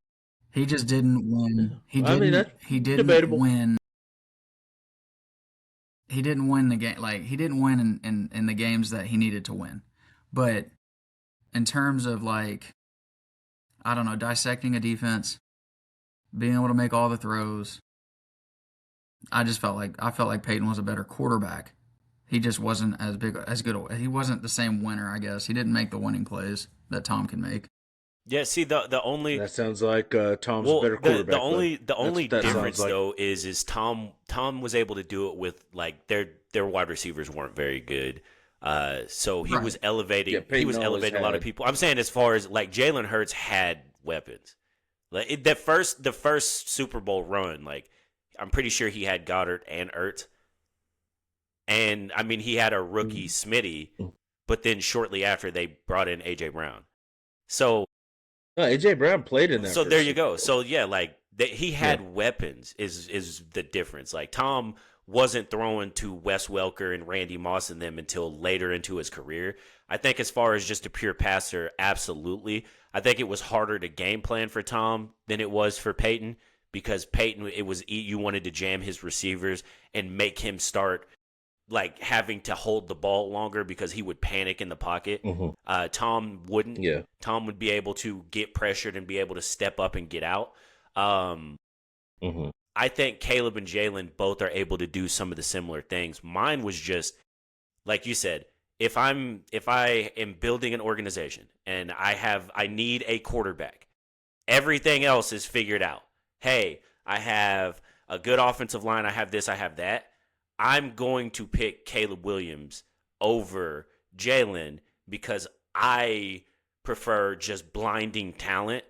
He just didn't win. He didn't debatable. win. He didn't win the game. Like he didn't win in the games that he needed to win. But in terms of like, I don't know, dissecting a defense, being able to make all the throws, I felt like Peyton was a better quarterback. He just wasn't as good. He wasn't the same winner, I guess. He didn't make the winning plays that Tom can make. Yeah, see the only that sounds like Tom's a better quarterback. The only difference though is Tom was able to do it with like their wide receivers weren't very good. So he was elevating. Yeah, he was elevating a lot of people. I'm saying as far as like Jalen Hurts had weapons. Like the first Super Bowl run, like I'm pretty sure he had Goddard and Ertz. And I mean he had a rookie Smitty, but then shortly after they brought in AJ Brown. So AJ Brown played in that. So there you go. So yeah, like he had weapons is the difference. Like Tom wasn't throwing to Wes Welker and Randy Moss and them until later into his career. I think as far as just a pure passer, absolutely. I think it was harder to game plan for Tom than it was for Peyton because Peyton, you wanted to jam his receivers and make him start like having to hold the ball longer because he would panic in the pocket. Mm-hmm. Tom wouldn't. Yeah. Tom would be able to get pressured and be able to step up and get out. Mm-hmm. I think Caleb and Jalen both are able to do some of the similar things. Mine was just, like you said, if I am building an organization and I need a quarterback, everything else is figured out. Hey, I have a good offensive line. I have this, I have that. I'm going to pick Caleb Williams over Jalen because I prefer just blinding talent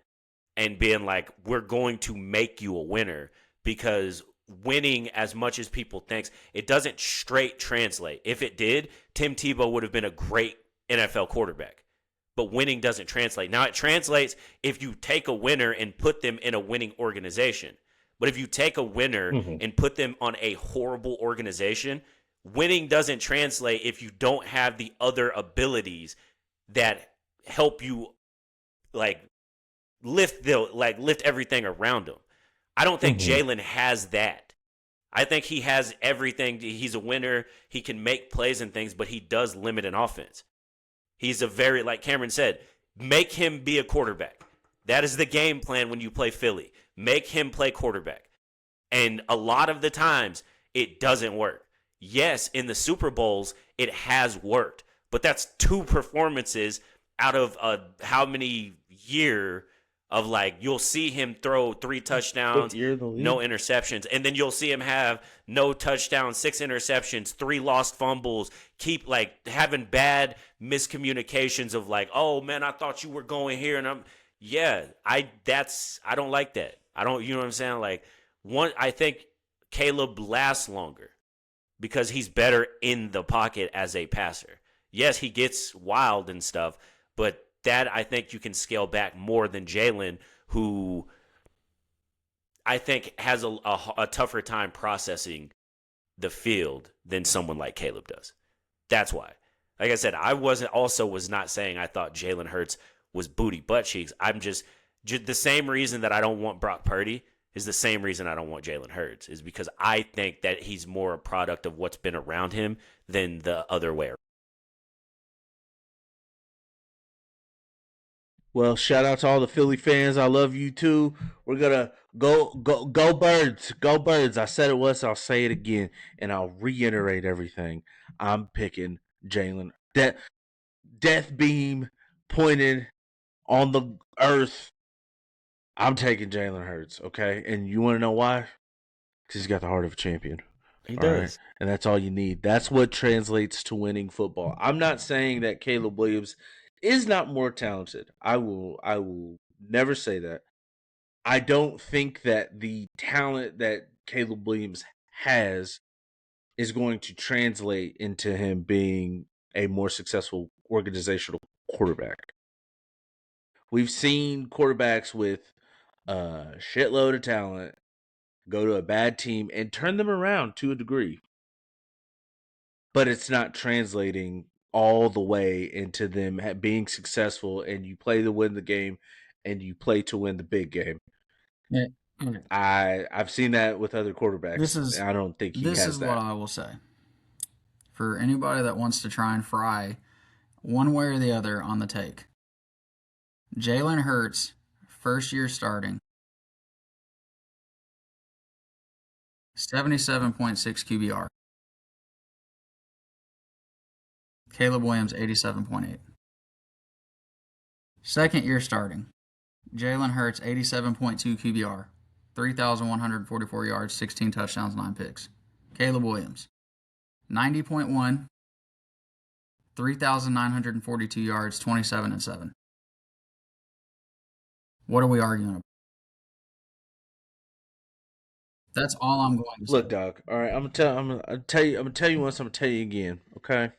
and being like, we're going to make you a winner, because winning, as much as people think, it doesn't straight translate. If it did, Tim Tebow would have been a great NFL quarterback. But winning doesn't translate. Now, it translates if you take a winner and put them in a winning organization. But if you take a winner and put them on a horrible organization, winning doesn't translate if you don't have the other abilities that help you lift everything around him. I don't think Jalen has that. I think he has everything. He's a winner. He can make plays and things, but he does limit an offense. He's a very, like Cameron said, make him be a quarterback. That is the game plan when you play Philly. Make him play quarterback. And a lot of the times, it doesn't work. Yes, in the Super Bowls, it has worked. But that's 2 performances out of how many year of you'll see him throw 3 touchdowns, no interceptions. And then you'll see him have no touchdowns, 6 interceptions, 3 lost fumbles, keep having bad miscommunications of oh man, I thought you were going here. And I don't like that. I don't, you know what I'm saying? I think Caleb lasts longer because he's better in the pocket as a passer. Yes, he gets wild and stuff, but that I think you can scale back more than Jalen, who I think has a tougher time processing the field than someone like Caleb does. That's why. Like I said, I was not saying I thought Jalen Hurts was booty butt cheeks. I'm just the same reason that I don't want Brock Purdy is the same reason I don't want Jalen Hurts, is because I think that he's more a product of what's been around him than the other way around. Well, shout out to all the Philly fans. I love you too. We're gonna go Birds, go Birds. I said it once, I'll say it again, and I'll reiterate everything. I'm picking Jalen. Death beam pointed on the earth. I'm taking Jalen Hurts. Okay, and you want to know why? Because he's got the heart of a champion. He does. Right? And that's all you need. That's what translates to winning football. I'm not saying that Caleb Williams is not more talented. I will never say that. I don't think that the talent that Caleb Williams has is going to translate into him being a more successful organizational quarterback. We've seen quarterbacks with a shitload of talent go to a bad team and turn them around to a degree. But it's not translating all the way into them being successful, and you play to win the game and you play to win the big game. Yeah. I've seen that with other quarterbacks. I don't think he has that. This is what I will say. For anybody that wants to try and fry one way or the other on the take, Jalen Hurts, first year starting, 77.6 QBR. Caleb Williams, 87.8. Second year starting, Jalen Hurts, 87.2 QBR, 3,144 yards, 16 touchdowns, 9 picks. Caleb Williams, 90.1, 3,942 yards, 27 and 7. What are we arguing about? That's all I'm going to say. Look, dog. All right, I'm gonna tell you once. I'm gonna tell you again. Okay.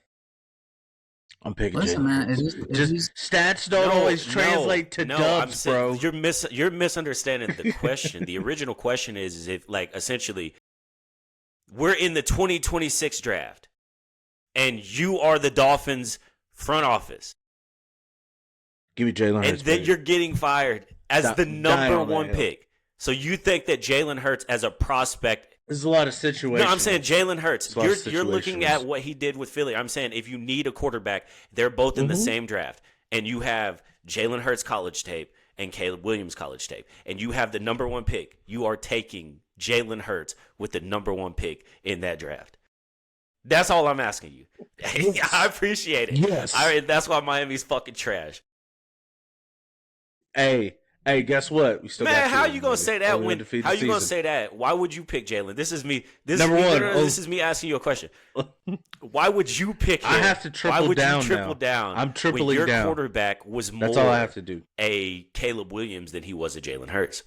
I'm picking. Listen, man. Stats don't always translate to dubs, bro. You're misunderstanding the question. The original question is if, essentially, we're in the 2026 draft, and you are the Dolphins front office. Give me Jalen Hurts. And then you're getting fired as the number 1 pick. So you think that Jalen Hurts as a prospect? There's a lot of situations. No, I'm saying Jalen Hurts. You're looking at what he did with Philly. I'm saying if you need a quarterback, they're both in the same draft, and you have Jalen Hurts college tape and Caleb Williams college tape, and you have the number 1 pick. You are taking Jalen Hurts with the number 1 pick in that draft. That's all I'm asking you. Yes. I appreciate it. Yes. That's why Miami's fucking trash. Hey, Hey, guess what? We still Man, got how Jalen, you gonna baby. say that Only when? undefeated How you gonna season. say that? Why would you pick Jalen? This is me. Number one. This is me asking you a question. Why would you pick him? I have to triple Why would down you triple now. down I'm when tripling your down. quarterback was That's all I more have to do. a Caleb Williams than he was a Jalen Hurts?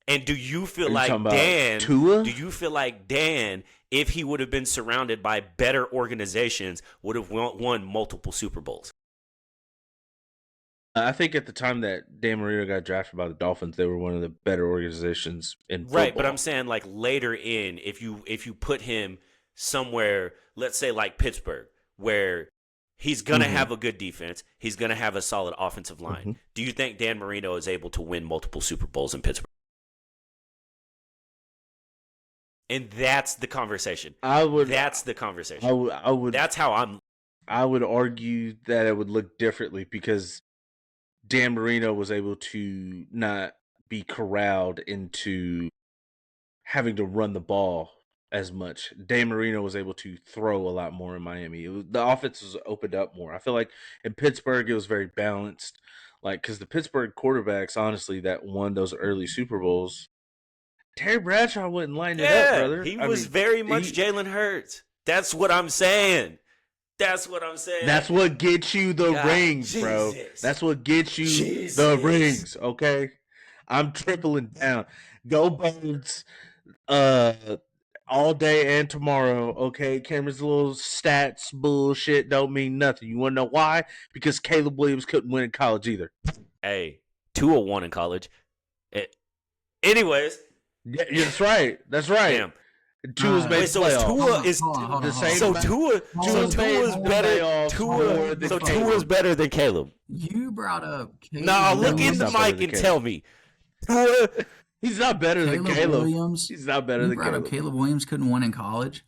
And do you feel Are you like talking about Dan? Tua? Do you feel like Dan, if he would have been surrounded by better organizations, would have won multiple Super Bowls? I think at the time that Dan Marino got drafted by the Dolphins, they were one of the better organizations in football. Right, but I'm saying like later in, if you put him somewhere, let's say like Pittsburgh, where he's gonna have a good defense, he's gonna have a solid offensive line. Do you think Dan Marino is able to win multiple Super Bowls in Pittsburgh? And that's the conversation. That's the conversation. I would. That's how I'm. I would argue that it would look differently because Dan Marino was able to not be corralled into having to run the ball as much. Dan Marino was able to throw a lot more in Miami. The offense was opened up more. I feel like in Pittsburgh it was very balanced. Like, because the Pittsburgh quarterbacks, honestly, that won those early Super Bowls, Terry Bradshaw wouldn't line it up, brother. He was very much Jalen Hurts. That's what I'm saying. That's what gets you the rings, bro. That's what gets you the rings, okay? I'm tripling down. Go Birds all day and tomorrow, okay? Cameron's little stats bullshit don't mean nothing. You want to know why? Because Caleb Williams couldn't win in college either. Hey, 201 in college. Anyways. Yeah, that's right. That's right. Damn. Tua's made playoffs. Tua is the same. So Tua's better. Tua's better than Caleb. You brought up Caleb. No, look in the mic and tell me. Tua. He's not better than Caleb. Williams. He's not better than Caleb. Caleb Williams couldn't win in college.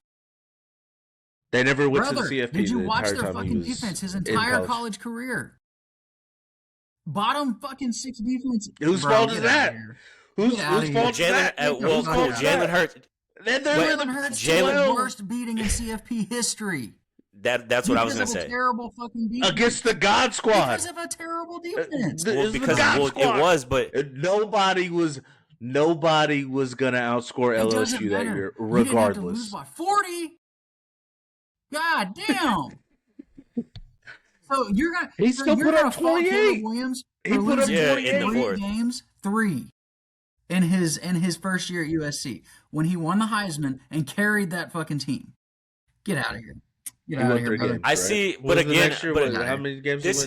They never went to the CFP. Did you watch their fucking defense his entire college career? Bottom fucking 6 defense. Whose fault is that? Whose fault is that? Jalen Hurts. Jalen Hurts the worst beating in CFP history. That's what I was gonna say. Terrible fucking defense against the God Squad. Because of a terrible defense. It was, but nobody was gonna outscore LSU that year, regardless. You didn't have to lose by 40. God damn. So you're gonna he still put up 28. Williams he put up 28 in the fourth games, 3 in his first year at USC when he won the Heisman and carried that fucking team. Get out of here. Get out of here, brother. I see, but again, how many games? This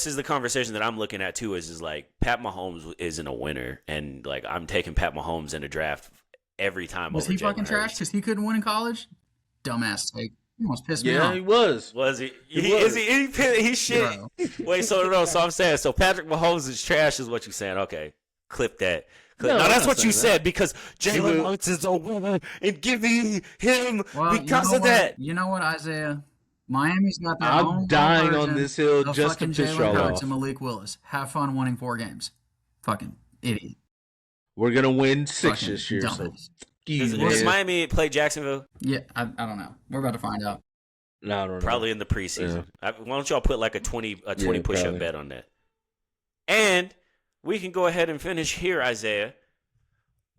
is the conversation that I'm looking at too. Is like Pat Mahomes isn't a winner, and like I'm taking Pat Mahomes in a draft every time. Was he fucking trash because he couldn't win in college? Dumbass take. He almost pissed me off. Yeah, he was. Was he? He shit. Wait, so I'm saying so Patrick Mahomes is trash is what you're saying? Okay, clip that. No, that's what you said because Jalen Hurts is a winner and give me him because of that. You know what, Isaiah? Miami's got their own I'm dying on this hill just to piss y'all off. And Malik Willis. Have fun winning 4 games. Fucking idiot. We're going to win 6 this year. So does Miami play Jacksonville? Yeah, I don't know. We're about to find out. No, I don't know. Probably in the preseason. Yeah. Why don't y'all put like a 20 push-up bet on that? And we can go ahead and finish here, Isaiah.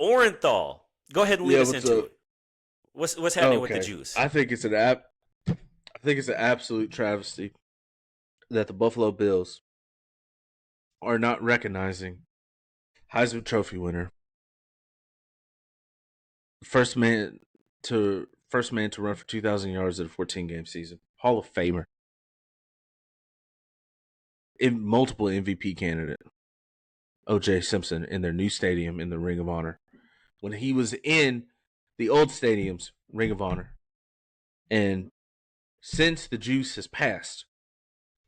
Orenthal. Go ahead and lead us into it. What's happening with the juice? I think it's an absolute travesty that the Buffalo Bills are not recognizing Heisman Trophy winner, first man to run for 2,000 yards in a 14-game season, Hall of Famer, multiple MVP candidate, O.J. Simpson, in their new stadium in the Ring of Honor, when he was in the old stadium's Ring of Honor. And since the juice has passed,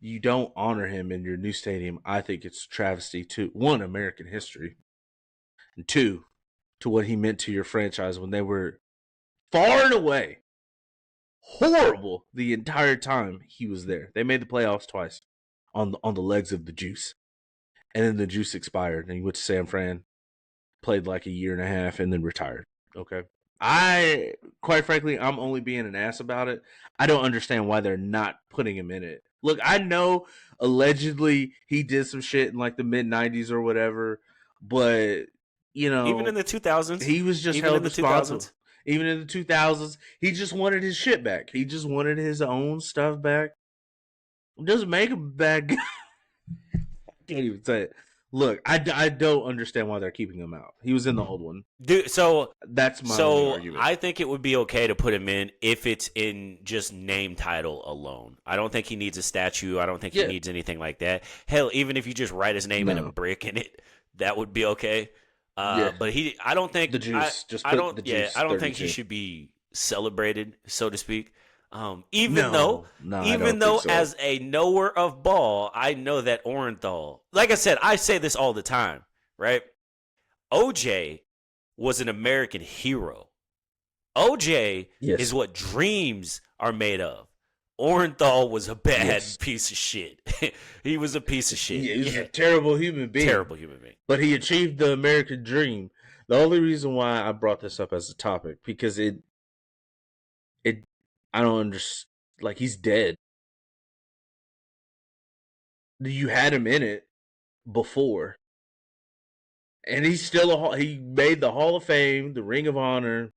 you don't honor him in your new stadium. I think it's a travesty to, 1, American history, and 2, to what he meant to your franchise when they were far and away horrible the entire time he was there. They made the playoffs twice on the legs of the juice. And then the juice expired, and he went to San Fran, played like a year and a half, and then retired. Okay. Quite frankly, I'm only being an ass about it. I don't understand why they're not putting him in it Look, I know allegedly he did some shit in like the mid '90s or whatever, but Even in the 2000s. he was just Even in held the responsible. 2000s. Even in the 2000s, he just wanted his shit back. He just wanted his own stuff back. It doesn't make him a bad guy. I can't even say it. Look, I don't understand why they're keeping him out. He was in the old one. Dude, so That's my only argument. I think it would be okay to put him in if it's in just name title alone. I don't think he needs a statue. I don't think he needs anything like that. Hell, even if you just write his name in a brick in it, that would be okay. But I don't think the juice. I don't think he should be celebrated, so to speak. Even though as a knower of ball, I know that Orenthal, like I said, I say this all the time, right? OJ was an American hero. OJ is what dreams are made of. Orenthal was a bad piece of shit. He was a piece of shit. Yeah, he was a terrible human being. Terrible human being. But he achieved the American dream. The only reason why I brought this up as a topic, because I don't understand. Like, he's dead. You had him in it before, and he's still he made the Hall of Fame, the Ring of Honor,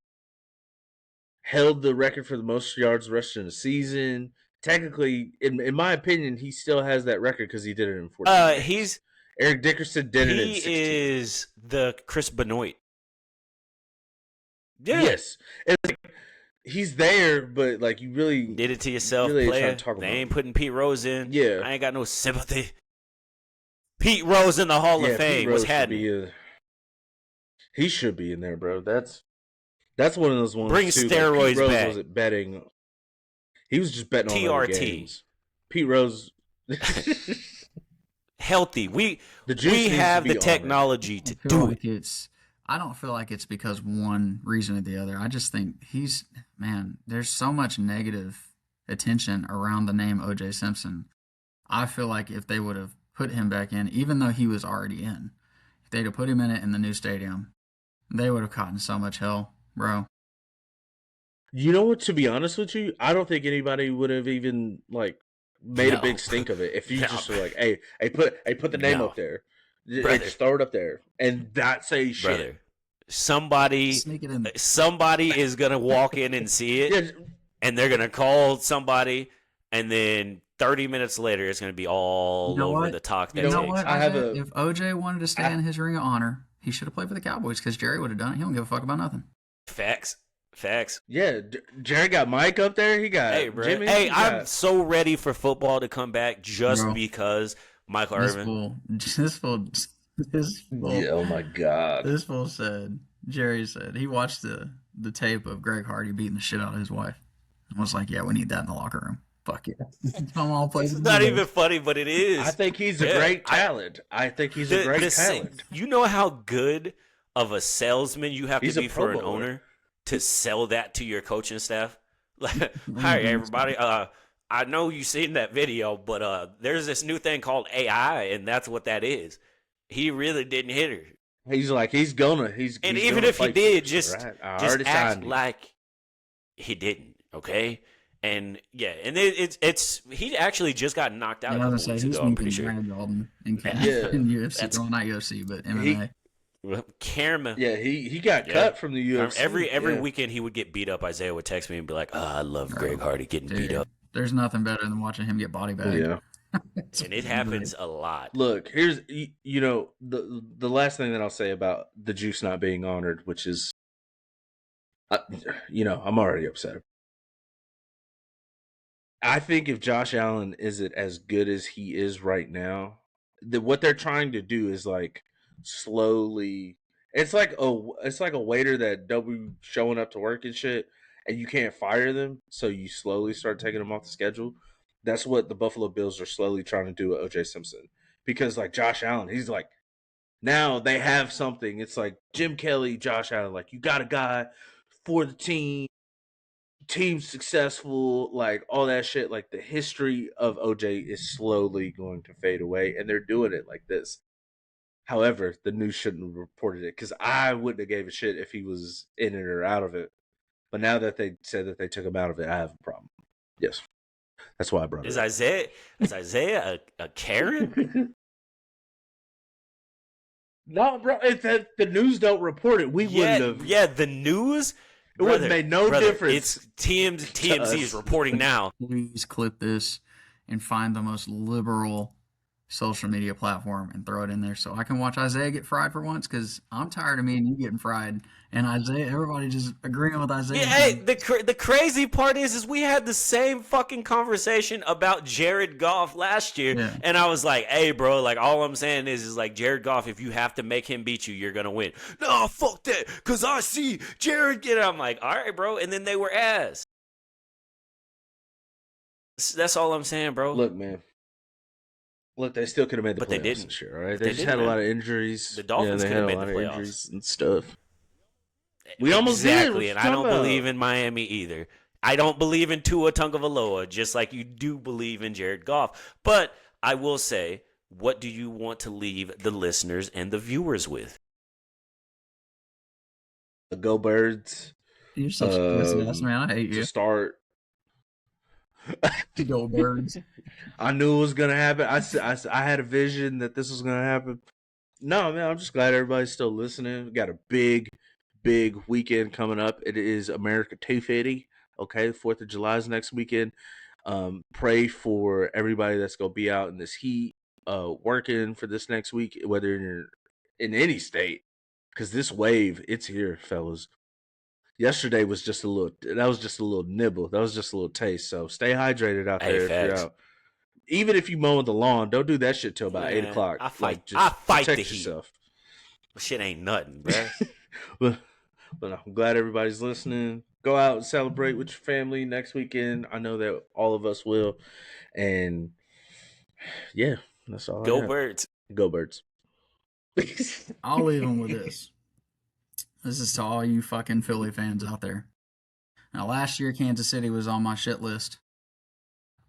held the record for the most yards rushed in a season. Technically, in my opinion, he still has that record because he did it in 14 games. Eric Dickerson did it in 16. He is the Chris Benoit. Yeah. Yes. It's like, he's there, but like you really did it to yourself, really player. They ain't putting Pete Rose in. Yeah. I ain't got no sympathy. Pete Rose in the Hall of Fame was happening. He should be in there, bro. That's one of those ones. Bring too, steroids like Pete Rose back. Wasn't betting. He was just betting on other games. Pete Rose. Healthy. We have the technology to do it. I don't feel like it's because one reason or the other. I just think there's so much negative attention around the name O.J. Simpson. I feel like if they would have put him back in, even though he was already in, if they'd have put him in it in the new stadium, they would have caught in so much hell, bro. You know what? To be honest with you, I don't think anybody would have even like made a big stink of it if you just were like, "Hey, put the name up there, hey, just throw it up there," and not say shit. Brother, somebody is gonna walk in and see it, and they're gonna call somebody, and then 30 minutes later, it's gonna be all over the talk. You know what? If OJ wanted to stay in his Ring of Honor, he should have played for the Cowboys because Jerry would have done it. He don't give a fuck about nothing. Facts. Yeah, Jerry got Mike up there. He got Jimmy. Hey, I'm so ready for football to come back just because Michael Irvin. Oh my God. This fool said, Jerry said, he watched the tape of Greg Hardy beating the shit out of his wife and was like, yeah, we need that in the locker room. Fuck yeah. It's not even funny, but it is. I think he's a great talent. You know how good of a salesman you have to be for an owner to sell that to your coaching staff? Like, hi, everybody. I know you've seen that video, but there's this new thing called AI, and that's what that is. He really didn't hit her. He's like, he's gonna. And even if he did, just act like he didn't, okay? And yeah, and it's he actually just got knocked out a couple weeks ago, I'm pretty sure. In UFC, well, not UFC, but MMA. Cameron. Yeah, he got cut from the UFC. Every weekend he would get beat up. Isaiah would text me and be like, I love Greg Hardy getting beat up. There's nothing better than watching him get body bagged. Yeah. And it happens a lot. Look, here's the last thing that I'll say about the juice not being honored, which is I'm already upset. I think if Josh Allen isn't as good as he is right now, what they're trying to do is like slowly. It's like a waiter that don't be showing up to work and shit, and you can't fire them, so you slowly start taking them off the schedule. That's what the Buffalo Bills are slowly trying to do with O.J. Simpson, because like Josh Allen, he's like, now they have something. It's like Jim Kelly, Josh Allen, like you got a guy for the team's successful, like all that shit. Like the history of OJ is slowly going to fade away, and they're doing it like this. However, the news shouldn't have reported it because I wouldn't have gave a shit if he was in it or out of it. But now that they said that they took him out of it, I have a problem. Yes. That's why I brought it up. Is Isaiah a Karen? No, bro. If the news don't report it, we wouldn't have. Yeah, the news. It would have made no difference. It's TMZ is reporting now. Please clip this and find the most liberal social media platform and throw it in there so I can watch Isaiah get fried for once, because I'm tired of me and you getting fried and Isaiah, everybody just agreeing with Isaiah. Yeah, hey, the crazy part is we had the same fucking conversation about Jared Goff last year, and I was like, hey, bro, like, all I'm saying is like, Jared Goff, if you have to make him beat you, you're gonna win. No, fuck that, because I see Jared get it. I'm like, all right, bro, and then they were ass. That's all I'm saying, bro. Look, man. Look, they still could have made the playoffs. But they didn't. This year, right? They just had a lot of injuries. The Dolphins could have made the playoffs. Injuries and stuff. We almost did. Exactly, and I don't believe in Miami either. I don't believe in Tua Tagovailoa, just like you do believe in Jared Goff. But I will say, what do you want to leave the listeners and the viewers with? Go Birds. You're such a pessimist, man. I hate you. To start. Go Birds. I knew it was gonna happen. I had a vision that this was gonna happen. No, man, I'm just glad everybody's still listening. We got a big weekend coming up. It is America 250. Okay, 4th of July is next weekend. Pray for everybody that's gonna be out in this heat, working for this next week, whether you're in any state, because this wave, it's here, fellas. Yesterday was just a little nibble. That was just a little taste. So stay hydrated out there if you're out. Even if you mowing the lawn, don't do that shit till about 8 o'clock. I fight protect the heat. Yourself. Shit ain't nothing, bro. but I'm glad everybody's listening. Go out and celebrate with your family next weekend. I know that all of us will. And yeah, that's all. Go Birds. Go Birds. I'll leave them with this. This is to all you fucking Philly fans out there. Now, last year, Kansas City was on my shit list,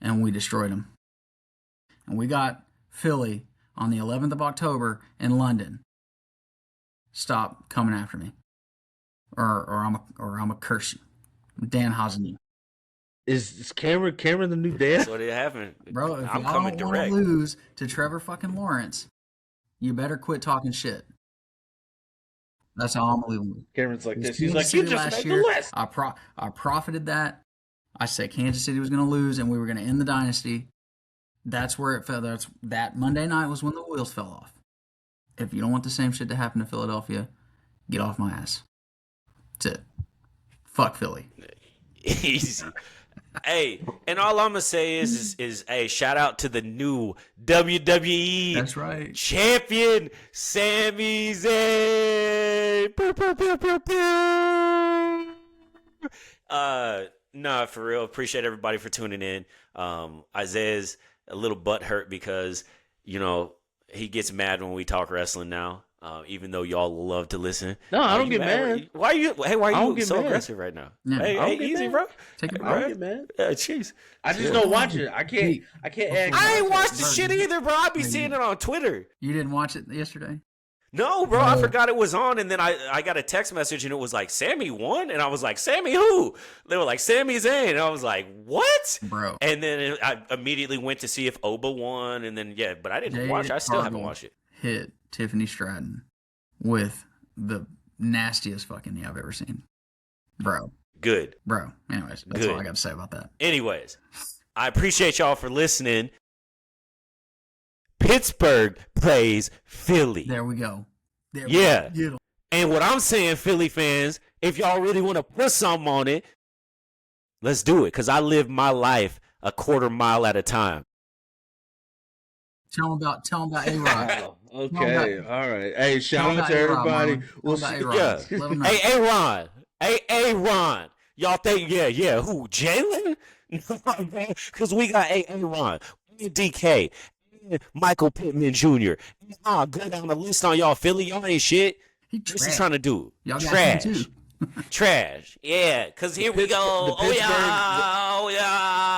and we destroyed them. And we got Philly on the 11th of October in London. Stop coming after me, or I'm a curse you. I'm Dan Hazen. Is Cameron the new Dan? That's what it happened, bro. If I'm y'all coming don't want direct. to lose to Trevor fucking Lawrence, you better quit talking shit. That's all I'm leaving. Cameron's like this. He's like, you just made the list. I profited that. I said Kansas City was going to lose and we were going to end the dynasty. That's where it fell. That Monday night was when the wheels fell off. If you don't want the same shit to happen to Philadelphia, get off my ass. That's it. Fuck Philly. Easy. Hey, and all I'm gonna say is hey, shout out to the new WWE That's right. champion, Sami Zayn. No, for real. Appreciate everybody for tuning in. Isaiah's a little butthurt because, you know, he gets mad when we talk wrestling now. Even though y'all love to listen. No, I don't get mad. Why are you so aggressive right now? Yeah. Hey, easy, bro. Take it I don't get mad. Yeah, jeez. I just don't watch it. I can't. I ain't watched the shit either, bro. I be seeing it on Twitter. You didn't watch it yesterday? No, bro. I forgot it was on, and then I got a text message, and it was like, Sammy won? And I was like, Sammy who? They were like, Sami Zayn. And I was like, what? Bro. And then I immediately went to see if Oba won, and then, yeah, but I didn't watch it. I still haven't watched it. Hit Tiffany Stratton with the nastiest fucking knee I've ever seen. Bro. Good. Bro. Anyways, that's all I got to say about that. Anyways, I appreciate y'all for listening. Pittsburgh plays Philly. There we go. Yeah. And what I'm saying, Philly fans, if y'all really want to put something on it, let's do it. Because I live my life a quarter mile at a time. Tell them about A-Rod. Okay, all right. Hey, shout out to everybody. We'll see. Yeah. Hey, Ron. Hey, Ron. Y'all think, yeah. Who? Jalen? Because we got Ron, DK, Michael Pittman Jr. Go down the list on y'all, Philly. Y'all ain't shit. What's he trying to do? Y'all trash. Trash. Yeah, because here we go. Oh, yeah.